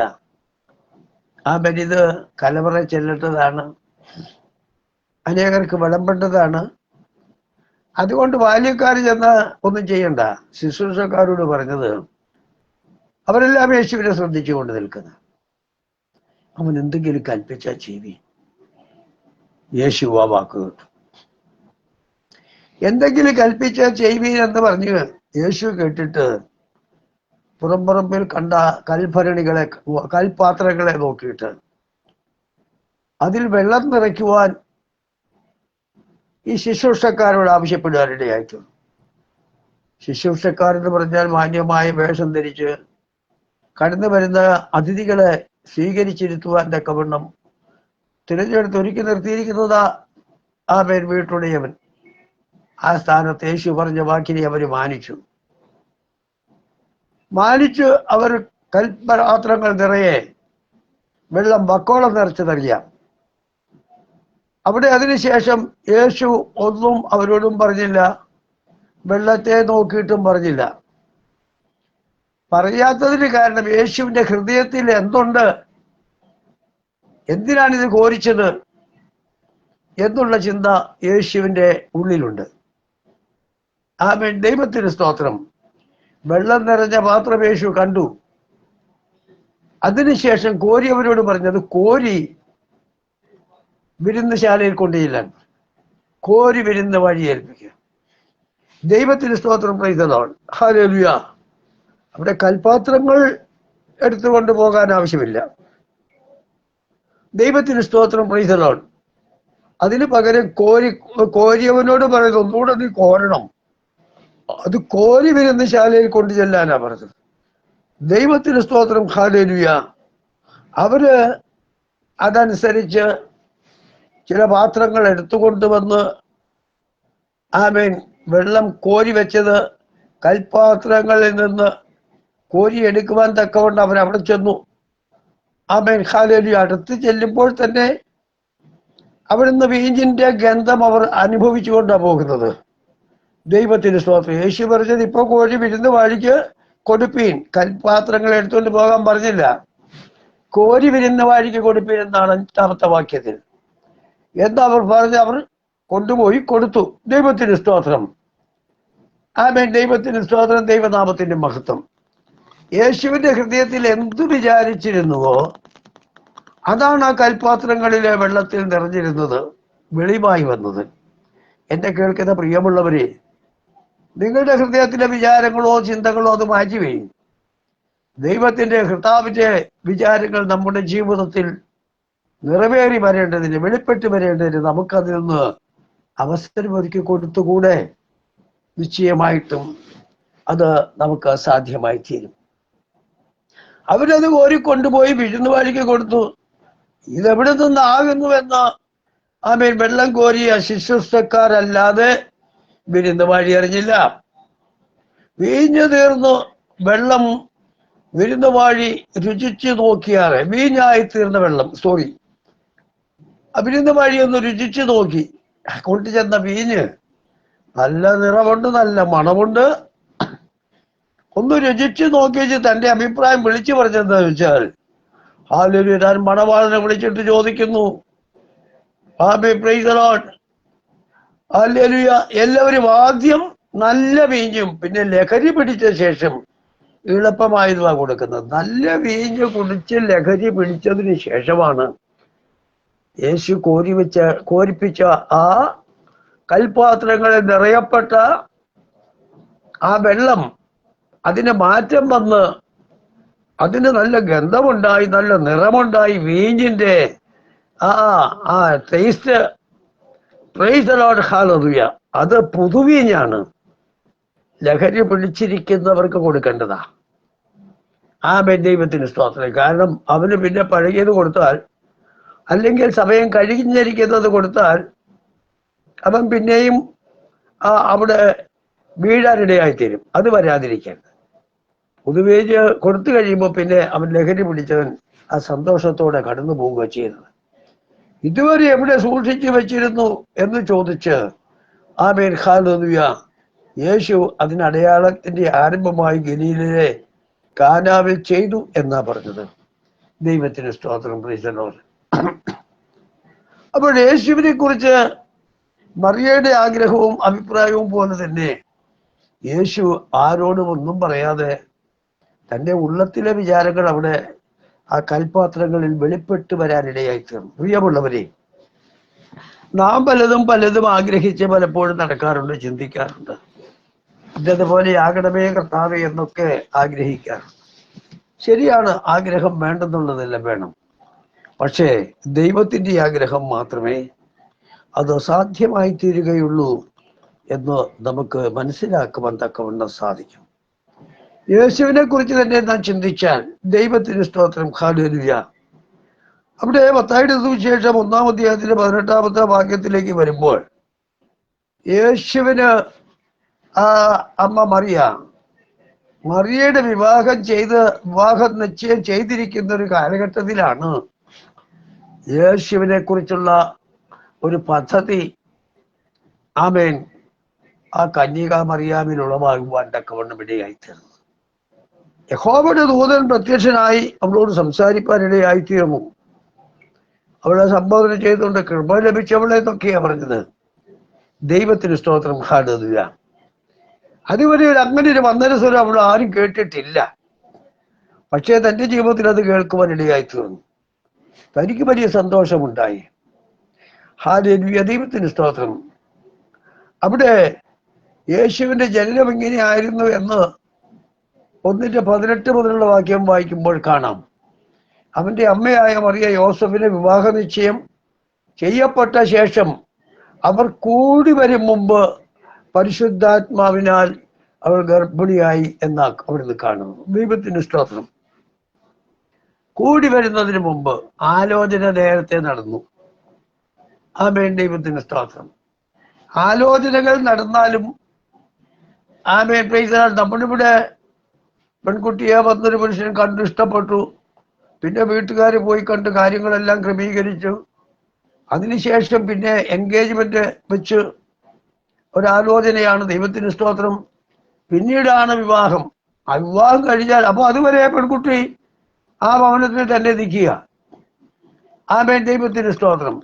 ഇത് കലവറ ചെല്ലേണ്ടതാണ്, അനേകർക്ക് വിളമ്പേണ്ടതാണ്. അതുകൊണ്ട് ബാല്യക്കാർ ചെന്ന് ഒന്നും ചെയ്യണ്ട. ശുശ്രൂഷക്കാരോട് പറഞ്ഞത്, അവരെല്ലാം യേശുവിനെ ശ്രദ്ധിച്ചുകൊണ്ട് നിൽക്കുന്ന. അവൻ എന്തെങ്കിലും കൽപ്പിച്ചാൽ ചെയ്വി. യേശു ആ വാക്ക് കേട്ടു. എന്തെങ്കിലും കൽപ്പിച്ചാൽ ചെയ്വീൻ എന്ന് പറഞ്ഞ് യേശു കേട്ടിട്ട് പുറംപറമ്പിൽ കണ്ട കൽപാത്രങ്ങളെ നോക്കിയിട്ട് അതിൽ വെള്ളം നിറയ്ക്കുവാൻ ഈ ശുശ്രൂഷക്കാരോട് ആവശ്യപ്പെടുവാനിടയായിട്ടുണ്ട്. ശുശ്രൂഷക്കാരെന്ന് പറഞ്ഞാൽ മാന്യമായ വേഷം ധരിച്ച് കടന്നു വരുന്ന അതിഥികളെ സ്വീകരിച്ചിരുത്തുവാൻ തക്കവണ്ണം തിരഞ്ഞെടുത്ത് ഒരുക്കി നിർത്തിയിരിക്കുന്നതാ വീട്ടുടയവൻ. ആ സ്ഥാനത്ത് യേശു പറഞ്ഞ വാക്കിനെ അവർ മാനിച്ചു അവർ കൽപാത്രങ്ങൾ നിറയെ വെള്ളം വക്കോളം നിറച്ചതറിയാം. അവിടെ അതിനുശേഷം യേശു ഒന്നും അവരോടും പറഞ്ഞില്ല, വെള്ളത്തെ നോക്കിയിട്ടും പറഞ്ഞില്ല. പറയാത്തതിന് കാരണം യേശുവിന്റെ ഹൃദയത്തിൽ എന്തുണ്ട്, എന്തിനാണിത് കോരിച്ചത് എന്നുള്ള ചിന്ത യേശുവിന്റെ ഉള്ളിലുണ്ട്. ദൈവത്തിന് സ്തോത്രം. വെള്ളം നിറഞ്ഞ പാത്രം യേശു കണ്ടു. അതിനുശേഷം കോരിയവരോട് പറഞ്ഞത്, കോരി വിരുന്നുശാലയിൽ കൊണ്ടുചെല്ലാൻ, കോരി വിരുന്ന് വഴി ഏൽപ്പിക്കുക. ദൈവത്തിന് സ്തോത്രം. Praise the Lord. ഹല്ലേലൂയ. അവിടെ കൽപാത്രങ്ങൾ എടുത്തുകൊണ്ട് പോകാൻ ആവശ്യമില്ല. ദൈവത്തിന് സ്തോത്രം. Praise the Lord. അതിന് പകരം കോരിയവനോട് പറയുന്നത്, ഒന്നുകൂടെ നീ കോരണം. അത് കോരി വിരുന്നുശാലയിൽ കൊണ്ടു ചെല്ലാനാ പറഞ്ഞത്. ദൈവത്തിന് സ്തോത്രം. ഹല്ലേലൂയ. അവര് അതനുസരിച്ച് ചില പാത്രങ്ങൾ എടുത്തുകൊണ്ടുവന്ന് വെള്ളം കോരി വെച്ചത് കൽപാത്രങ്ങളിൽ നിന്ന് കോരി എടുക്കുവാൻ തക്കവണ്ണം അവർ അവിടെ ചെന്നു. ഹല്ലേലൂയ. അടുത്ത് ചെല്ലുമ്പോൾ തന്നെ അവിടുന്ന് വീഞ്ഞിന്റെ ഗന്ധം അവർ അനുഭവിച്ചുകൊണ്ടാണ് പോകുന്നത്. ദൈവത്തിന് സ്തോത്രം. യേശു പറഞ്ഞത്, ഇപ്പൊ കോരി വിരുന്ന് വാഴിക്ക് കൊടുപ്പീൻ, കൽപാത്രങ്ങൾ എടുത്തുകൊണ്ട് പോകാൻ പറഞ്ഞില്ല. കോരി വിരുന്ന് വാഴിക്ക് കൊടുപ്പീൻ എന്നാണ് അടുത്ത വാക്യത്തിൽ. എന്താ അവർ പറഞ്ഞ് അവർ കൊണ്ടുപോയി കൊടുത്തു. ദൈവത്തിന് സ്തോത്രം. ദൈവത്തിന് സ്തോത്രം. ദൈവനാമത്തിന്റെ മഹത്വം. യേശുവിന്റെ ഹൃദയത്തിൽ എന്തു വിചാരിച്ചിരുന്നുവോ അതാണ് ആ കൽപാത്രങ്ങളിലെ വെള്ളത്തിൽ നിറഞ്ഞിരുന്നത്, വെളിവായി വന്നത്. എന്നെ കേൾക്കുന്ന പ്രിയമുള്ളവരെ, നിങ്ങളുടെ ഹൃദയത്തിലെ വിചാരങ്ങളോ ചിന്തകളോ അത് മാറ്റിവെയും. ദൈവത്തിന്റെ കർത്താവിന്റെ വിചാരങ്ങൾ നമ്മുടെ ജീവിതത്തിൽ നിറവേറി വരേണ്ടതിന്, വെളിപ്പെട്ട് വരേണ്ടതിന് നമുക്കതിൽ നിന്ന് അവസരം ഒരുക്കി കൊടുത്തുകൂടെ? നിശ്ചയമായിട്ടും അത് നമുക്ക് സാധ്യമായി തീരും. അവരത് കോരിക്കൊണ്ടുപോയി വിരുന്നുവാഴിക്ക് കൊടുത്തു. ഇതെവിടെ നിന്നാകുന്നുവെന്ന് വെള്ളം കോരിയ ശുശ്രൂഷക്കാരല്ലാതെ വിരുന്നുവാഴി അറിഞ്ഞില്ല. വീഞ്ഞു തീർന്നു, വെള്ളം വിരുന്നുവാഴി രുചിച്ചു നോക്കിയാറെ വീഞ്ഞായി തീർന്ന വെള്ളം വിരുന്നുവാഴി ഒന്ന് രുചിച്ചു നോക്കി. കൊണ്ടുചെന്ന വീഞ്ഞ് നല്ല നിറമുണ്ട്, നല്ല മണമുണ്ട്. ഒന്ന് രുചിച്ചു നോക്കിച്ച് തന്റെ അഭിപ്രായം വിളിച്ചു പറഞ്ഞെന്താ വെച്ചാൽ, ഹല്ലേലൂയ, താൻ മണവാളനെ വിളിച്ചിട്ട് ചോദിക്കുന്നു, ഹല്ലേലൂയ, എല്ലാവരും ആദ്യം നല്ല വീഞ്ഞും പിന്നെ ലഹരി പിടിച്ച ശേഷം എളുപ്പമായതുവാ കൊടുക്കുന്നത്. നല്ല വീഞ്ഞ് കുടിച്ച് ലഹരി പിടിച്ചതിന് ശേഷമാണ് യേശു കോരിപ്പിച്ച ആ കൽപാത്രങ്ങളിൽ നിറയപ്പെട്ട ആ വെള്ളം, അതിന് മാറ്റം വന്ന് അതിന് നല്ല ഗന്ധമുണ്ടായി, നല്ല നിറമുണ്ടായി. വീഞ്ഞിന്റെ ആ taste, price the Lord, hallelujah, അത് പുതുവീഞ്ഞാണ്. ലഹരി പിടിച്ചിരിക്കുന്നവർക്ക് കൊടുക്കേണ്ടതാ. ദൈവത്തിന് സ്തോത്രം. കാരണം അവന് പിന്നെ പഴകിയത് കൊടുത്താൽ, അല്ലെങ്കിൽ സമയം കഴിഞ്ഞിരിക്കുന്നത് കൊടുത്താൽ, അവൻ പിന്നെയും അവിടെ വീഴാനിടയായിത്തീരും. അത് വരാതിരിക്കരുത്. പുതുവേജ് കൊടുത്തു കഴിയുമ്പോൾ പിന്നെ അവൻ ലഹരി പിടിച്ചവൻ ആ സന്തോഷത്തോടെ കടന്നു പോവുക ചെയ്യുന്നത്. ഇതുവരെ എവിടെ സൂക്ഷിച്ചു വെച്ചിരുന്നു എന്ന് ചോദിച്ച് ഹല്ലേലൂയ, യേശു അതിനടയാളത്തിന്റെ ആരംഭമായി ഗലീലയിലെ കാനാവിൽ ചെയ്തു എന്നാ പറഞ്ഞത്. ദൈവത്തിന് സ്തോത്രം. Praise the Lord. അപ്പോൾ യേശുവിനെ കുറിച്ച് മറിയയുടെ ആഗ്രഹവും അഭിപ്രായവും പോലെ തന്നെ യേശു ആരോടും ഒന്നും പറയാതെ തന്റെ ഉള്ളത്തിലെ വിചാരങ്ങൾ അവിടെ ആ കൽപാത്രങ്ങളിൽ വെളിപ്പെട്ട് വരാനിടയായി തീർന്നു. പ്രിയമുള്ളവരെ, നാം പലതും ആഗ്രഹിച്ച് പലപ്പോഴും നടക്കാറുണ്ട്, ചിന്തിക്കാറുണ്ട്. ഇതേപോലെ ആകണമേ കർത്താവേ എന്നൊക്കെ ആഗ്രഹിക്കാറുണ്ട്. ശരിയാണ്, ആഗ്രഹം വേണ്ടെന്നുള്ളതെല്ലാം വേണം. പക്ഷേ ദൈവത്തിന്റെ ആഗ്രഹം മാത്രമേ അത് സാധ്യമായി തീരുകയുള്ളൂ എന്ന് നമുക്ക് മനസ്സിലാക്കുവാൻ തക്കവണ്ണം സാധിക്കും. യേശുവിനെ കുറിച്ച് തന്നെ നാം ചിന്തിച്ചാൽ, ദൈവത്തിന് സ്തോത്രം, ഹല്ലേലൂയ, അവിടെ മത്തായിയുടെ സുവിശേഷം 1-ാം അധ്യായത്തിന്റെ 18-ാമത്തെ വാക്യത്തിലേക്ക് വരുമ്പോൾ, യേശുവിന് അമ്മ മറിയയുടെ വിവാഹം നിശ്ചയം ചെയ്തിരിക്കുന്ന ഒരു കാലഘട്ടത്തിലാണ് യേശുവിനെ കുറിച്ചുള്ള ഒരു പദ്ധതി ആ കന്യക മറിയാമിൽ ഉളവാകുവാൻ തക്കവണ്ണം ഇടയായിത്തീർന്നു. യഹോവയുടെ ദൂതൻ പ്രത്യക്ഷനായി അവളോട് സംസാരിപ്പാനിടയായിത്തീർന്നു. അവളെ സംബോധന ചെയ്തുകൊണ്ട് കൃപ ലഭിച്ചവളെ എന്നൊക്കെയാ പറഞ്ഞത്. ദൈവത്തിന് സ്തോത്രം, ഹല്ലേലൂയ. അതുവരെ അങ്ങനെ ഒരു വന്ദനസ്വരം അവൾ ആരും കേട്ടിട്ടില്ല. പക്ഷേ തന്റെ ജീവിതത്തിൽ അത് കേൾക്കുവാൻ ഇടയായിത്തീർന്നു. തനിക്ക് വലിയ സന്തോഷമുണ്ടായി. ഹല്ലേലൂയ, ദൈവത്തിന് സ്തോത്രം. അവിടെ യേശുവിന്റെ ജനനം എങ്ങനെയായിരുന്നു എന്ന് 1:18 മുതലുള്ള വാക്യം വായിക്കുമ്പോൾ കാണാം. അവന്റെ അമ്മയായ മറിയ യോസഫിന് വിവാഹ നിശ്ചയം ചെയ്യപ്പെട്ട ശേഷം അവർ കൂടി വരും മുമ്പ് പരിശുദ്ധാത്മാവിനാൽ അവൾ ഗർഭിണിയായി എന്നാ അവിടുന്ന് കാണുന്നു. ദൈവത്തിന് സ്തോത്രം. കൂടി വരുന്നതിന് മുമ്പ് ആലോചന നേരത്തെ നടന്നു. ദൈവത്തിന് സ്തോത്രം. ആലോചനകൾ നടന്നാലും നമ്മളിവിടെ പെൺകുട്ടിയെ വന്നൊരു പുരുഷൻ കണ്ടു, ഇഷ്ടപ്പെട്ടു. പിന്നെ വീട്ടുകാർ പോയി കണ്ട് കാര്യങ്ങളെല്ലാം ക്രമീകരിച്ചു. അതിനുശേഷം പിന്നെ എൻഗേജ്മെന്റ് വെച്ച് ഒരാലോചനയാണ്. ദൈവത്തിന് സ്തോത്രം. പിന്നീടാണ് വിവാഹം. ആ വിവാഹം കഴിഞ്ഞാൽ അപ്പോൾ അതുവരെ പെൺകുട്ടി ആ ഭവനത്തിൽ തന്നെ നിൽക്കുക. ദൈവത്തിന് സ്തോത്രം.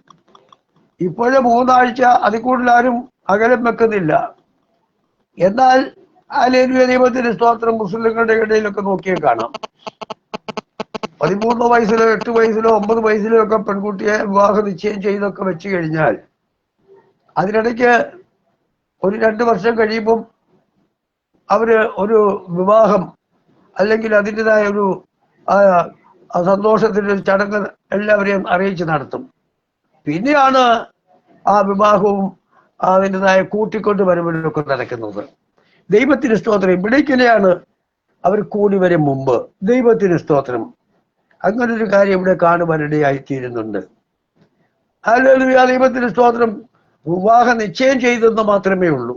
ഇപ്പോഴും 3 ആഴ്ച അതിൽ കൂടുതലാരും അകലം വെക്കുന്നില്ല. എന്നാൽ ഹല്ലേലൂയ, ദൈവത്തിന് സ്തോത്രം, മുസ്ലിങ്ങളുടെ ഇടയിലൊക്കെ നോക്കിയേ കാണാം. 13 വയസ്സിലോ 8 വയസ്സിലോ 9 വയസ്സിലോ ഒക്കെ പെൺകുട്ടിയെ വിവാഹ നിശ്ചയം ചെയ്തൊക്കെ വെച്ച് കഴിഞ്ഞാൽ അതിനിടയ്ക്ക് ഒരു 2 വർഷം കഴിയുമ്പം അവര് ഒരു വിവാഹം അല്ലെങ്കിൽ അതിൻ്റെതായ ഒരു സന്തോഷത്തിന്റെ ഒരു ചടങ്ങ് എല്ലാവരെയും അറിയിച്ച് നടത്തും. പിന്നെയാണ് ആ വിവാഹവും അതിൻ്റെതായ കൂട്ടിക്കൊണ്ട് വരുമ്പോഴൊക്കെ നടക്കുന്നത്. ദൈവത്തിന് സ്തോത്രം. ഇവിടേക്കിനെയാണ് അവർ കൂടി വരും മുമ്പ്. ദൈവത്തിന് സ്തോത്രം. അങ്ങനൊരു കാര്യം ഇവിടെ കാണുവാനിടയായിത്തീരുന്നുണ്ട്. ഹല്ലേലൂയ, ദൈവത്തിന് സ്തോത്രം. വിവാഹ നിശ്ചയം ചെയ്തെന്ന് മാത്രമേ ഉള്ളൂ.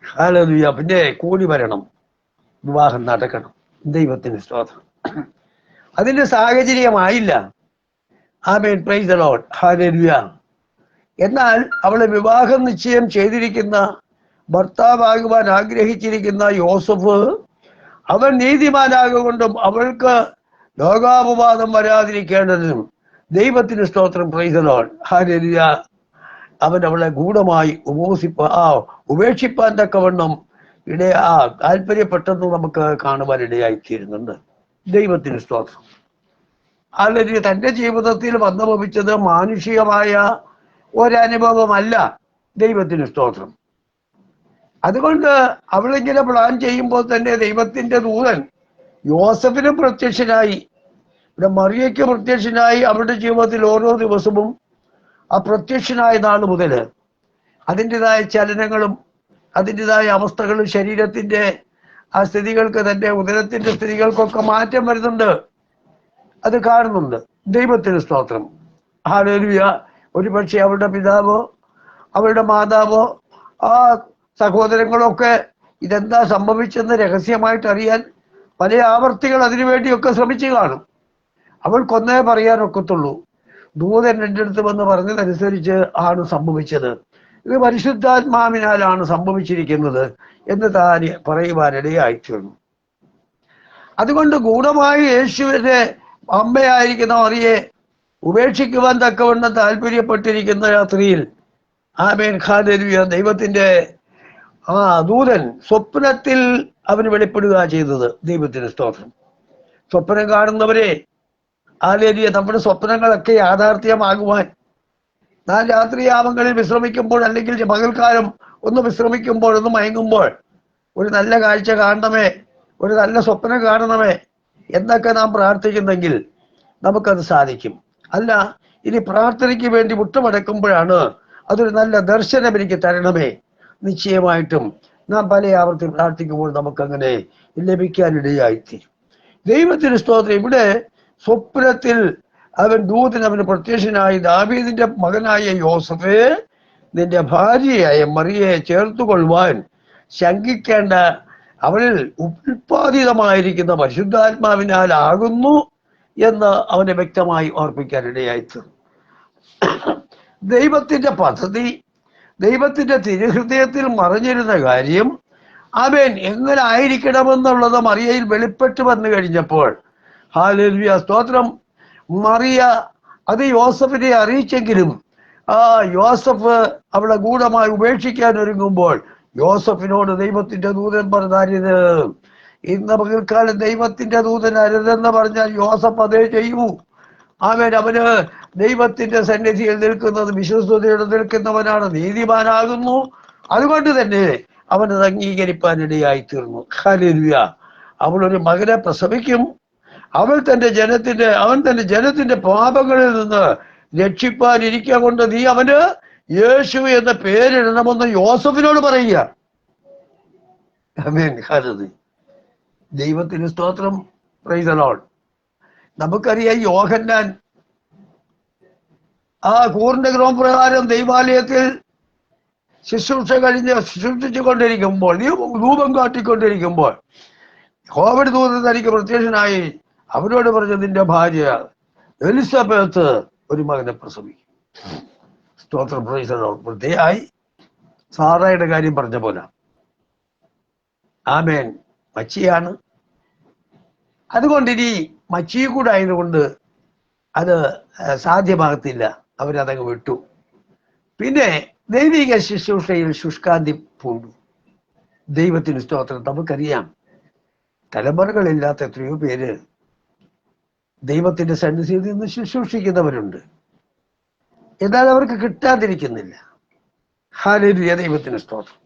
ഹല്ലേലൂയ. പിന്നെ കൂടി വരണം, വിവാഹം നടക്കണം. ദൈവത്തിന് സ്തോത്രം. അതിന്റെ സാഹചര്യമായില്ല. ആമേൻ, പ്രൈസ് ദി ലോർഡ്, ഹല്ലേലൂയ. എന്നാൽ അവളെ വിവാഹം നിശ്ചയം ചെയ്തിരിക്കുന്ന, ഭർത്താവാകുവാൻ ആഗ്രഹിച്ചിരിക്കുന്ന യോസഫ്, അവൻ നീതിമാനാകൊണ്ടും അവൾക്ക് ലോകാപവാദം വരാതിരിക്കേണ്ടതിനും ദൈവത്തിന് സ്തോത്രം, പ്രൈസ് ദി ലോർഡ്, ഹല്ലേലൂയ. അവൻ അവളെ ഗൂഢമായി ഉപേക്ഷിപ്പാൻ തക്കവണ്ണം താല്പര്യപ്പെട്ടെന്ന് നമുക്ക് കാണുവാൻ ഇടയായിത്തീരുന്നുണ്ട്. ദൈവത്തിന് സ്തോത്രം. അല്ലെങ്കിൽ തന്റെ ജീവിതത്തിൽ വന്നുഭവിച്ചത് മാനുഷികമായ ഒരനുഭവമല്ല. ദൈവത്തിന് സ്തോത്രം. അതുകൊണ്ട് അവളിങ്ങനെ പ്ലാൻ ചെയ്യുമ്പോൾ തന്നെ ദൈവത്തിന്റെ ദൂതൻ യോസഫിനും പ്രത്യക്ഷനായി, ഇവിടെ മറിയയ്ക്ക് പ്രത്യക്ഷനായി. അവരുടെ ജീവിതത്തിൽ ഓരോ ദിവസവും ആ പ്രത്യക്ഷനായ നാൾ മുതൽ അതിൻ്റെതായ ചലനങ്ങളും അതിൻ്റെതായ അവസ്ഥകളും ശരീരത്തിന്റെ ആ സ്ഥിതികൾക്ക്, തന്റെ ഉദരത്തിന്റെ സ്ഥിതികൾക്കൊക്കെ മാറ്റം വരുന്നുണ്ട്. അത് കാണുന്നുണ്ട്. ദൈവത്തിന് സ്തോത്രം, ഹല്ലേലൂയ. ഒരുപക്ഷെ അവളുടെ പിതാവോ അവളുടെ മാതാവോ ആ സഹോദരങ്ങളൊക്കെ ഇതെന്താ സംഭവിച്ചെന്ന് രഹസ്യമായിട്ട് അറിയാൻ പല ആവർത്തികൾ അതിനുവേണ്ടിയൊക്കെ ശ്രമിച്ചു കാണും. അവൾക്കൊന്നേ പറയാനൊക്കത്തുള്ളൂ, ദൂതൻ എൻ്റെ അടുത്ത് വന്ന് പറഞ്ഞതനുസരിച്ച് ആണ് സംഭവിച്ചത്, ഇത് പരിശുദ്ധാത്മാവിനാലാണ് സംഭവിച്ചിരിക്കുന്നത് എന്ന് താൻ പറയുവാനിടയായിത്തീർന്നു. അതുകൊണ്ട് ഗൂഢമായി യേശുവിന്റെ അമ്മയായിരിക്കുന്ന മറിയെ ഉപേക്ഷിക്കുവാൻ തക്കവണ്ണം താല്പര്യപ്പെട്ടിരിക്കുന്ന രാത്രിയിൽ, ആമേൻ, ഹല്ലേലൂയ, ദൈവത്തിന്റെ ദൂതൻ സ്വപ്നത്തിൽ അവന് വെളിപ്പെടുക ചെയ്തത്. ദൈവത്തിന് സ്തോത്രം. സ്വപ്നം കാണുന്നവരെ, ഹല്ലേലൂയ, നമ്മുടെ സ്വപ്നങ്ങളൊക്കെ യാഥാർത്ഥ്യമാകുവാൻ നാം രാത്രിയാമങ്ങളിൽ വിശ്രമിക്കുമ്പോൾ, അല്ലെങ്കിൽ പകൽക്കാലം ഒന്ന് വിശ്രമിക്കുമ്പോൾ, ഒന്ന് മയങ്ങുമ്പോൾ ഒരു നല്ല കാഴ്ച കാണണമേ, ഒരു നല്ല സ്വപ്നം കാണണമേ എന്നൊക്കെ നാം പ്രാർത്ഥിക്കുന്നെങ്കിൽ നമുക്കത് സാധിക്കും. അല്ല, ഇനി പ്രാർത്ഥനയ്ക്ക് വേണ്ടി മുട്ടുമടക്കുമ്പോഴാണ് അതൊരു നല്ല ദർശനം എനിക്ക് തരണമേ, നിശ്ചയമായിട്ടും നാം പല ആവർത്തി പ്രാർത്ഥിക്കുമ്പോൾ നമുക്കങ്ങനെ ലഭിക്കാനിടയായിത്തീരും. ദൈവത്തിന് സ്തോത്രം. ഇവിടെ സ്വപ്നത്തിൽ ദൂതൻ അവന് പ്രത്യക്ഷനായി, ദാവീദിന്റെ മകനായ യോസഫേ, നിന്റെ ഭാര്യയായ മറിയെ ചേർത്തുകൊള്ളുവാൻ ശങ്കിക്കേണ്ട, അവളിൽ ഉൽപ്പാദിതമായിരിക്കുന്ന പരിശുദ്ധാത്മാവിനാൽ ആകുന്നു എന്ന് അവനെ വ്യക്തമായി ഓർപ്പിക്കാനിടയായിത്തീർന്നു. ദൈവത്തിന്റെ പദ്ധതി, ദൈവത്തിന്റെ തിരുഹൃദയത്തിൽ മറഞ്ഞിരുന്ന കാര്യം അവൻ എങ്ങനെ ആയിരിക്കണമെന്നുള്ളത് മറിയയിൽ വെളിപ്പെട്ട് വന്നു കഴിഞ്ഞപ്പോൾ, ഹല്ലേലൂയ, സ്തോത്രം, മറിയ അത് യോസഫിനെ അറിയിച്ചെങ്കിലും യോസഫ് അവളെ ഗൂഢമായി ഉപേക്ഷിക്കാൻ ഒരുങ്ങുമ്പോൾ യോസഫിനോട് ദൈവത്തിന്റെ ദൂതൻ പറഞ്ഞത്, ഇന്ന് പകൽക്കാലം ദൈവത്തിന്റെ ദൂതൻ അരുതെന്ന് പറഞ്ഞാൽ യോസഫ് അതേ ചെയ്യൂ. അവന് ദൈവത്തിന്റെ സന്നിധിയിൽ നിൽക്കുന്നത്, വിശ്വസ്തയോടെ നിൽക്കുന്നവനാണ്, നീതിമാനാകുന്നു. അതുകൊണ്ട് തന്നെ അവനത് അംഗീകരിപ്പാനിടയായി തീർന്നു. ഹല്ലേലൂയ. അവൾ ഒരു മകനെ പ്രസവിക്കും. അവൻ തന്റെ ജനത്തിന്റെ പാപങ്ങളിൽ നിന്ന് രക്ഷിപ്പാനിരിക്കുക കൊണ്ട് നീ അവന് യേശു എന്ന പേരിടണമെന്ന് യോസഫിനോട് പറയുക. ആമേൻ, ഹല്ലേലൂയ. ദൈവത്തിന് സ്തോത്രം, പ്രൈസ് ദി ലോർഡ്. നമുക്കറിയാം, യോഹന്നാൻ കൂറിന്റെ ക്രമപ്രകാരം ദൈവാലയത്തിൽ ശുശ്രൂഷിച്ചുകൊണ്ടിരിക്കുമ്പോൾ, ധൂപം കാട്ടിക്കൊണ്ടിരിക്കുമ്പോൾ കോവിഡ് ദൂതൻ തനിക്ക് പ്രത്യക്ഷനായി അവരോട് പറഞ്ഞു, നിന്റെ ഭാര്യ എലിസബത്ത് ഒരു മകനെ പ്രസവിക്കും. സ്തോത്രം, പ്രൈസ് ദി ലോർഡ്. പ്രത്യേകമായി സാറയുടെ കാര്യം പറഞ്ഞ പോലെ, ആമേൻ, മച്ചിയാണ്. അതുകൊണ്ട് ഇനി മച്ചി കൂടെ ആയതുകൊണ്ട് അത് സാധ്യമാകത്തില്ല. അവരതങ്ങ് വിട്ടു. പിന്നെ ദൈവിക ശുശ്രൂഷയിൽ ശുഷ്കാന്തി പൂണ്ടു. ദൈവത്തിന് സ്തോത്രം. നമുക്കറിയാം, തലമുറകളില്ലാത്ത എത്രയോ പേര് ദൈവത്തിന്റെ സന്നിധിയിൽ നിന്ന് ശുശ്രൂഷിക്കുന്നവരുണ്ട്. എന്നാൽ അവർക്ക് കിട്ടാതിരിക്കുന്നില്ല. ഹല്ലേലൂയ, ദൈവത്തിന് സ്തോത്രം.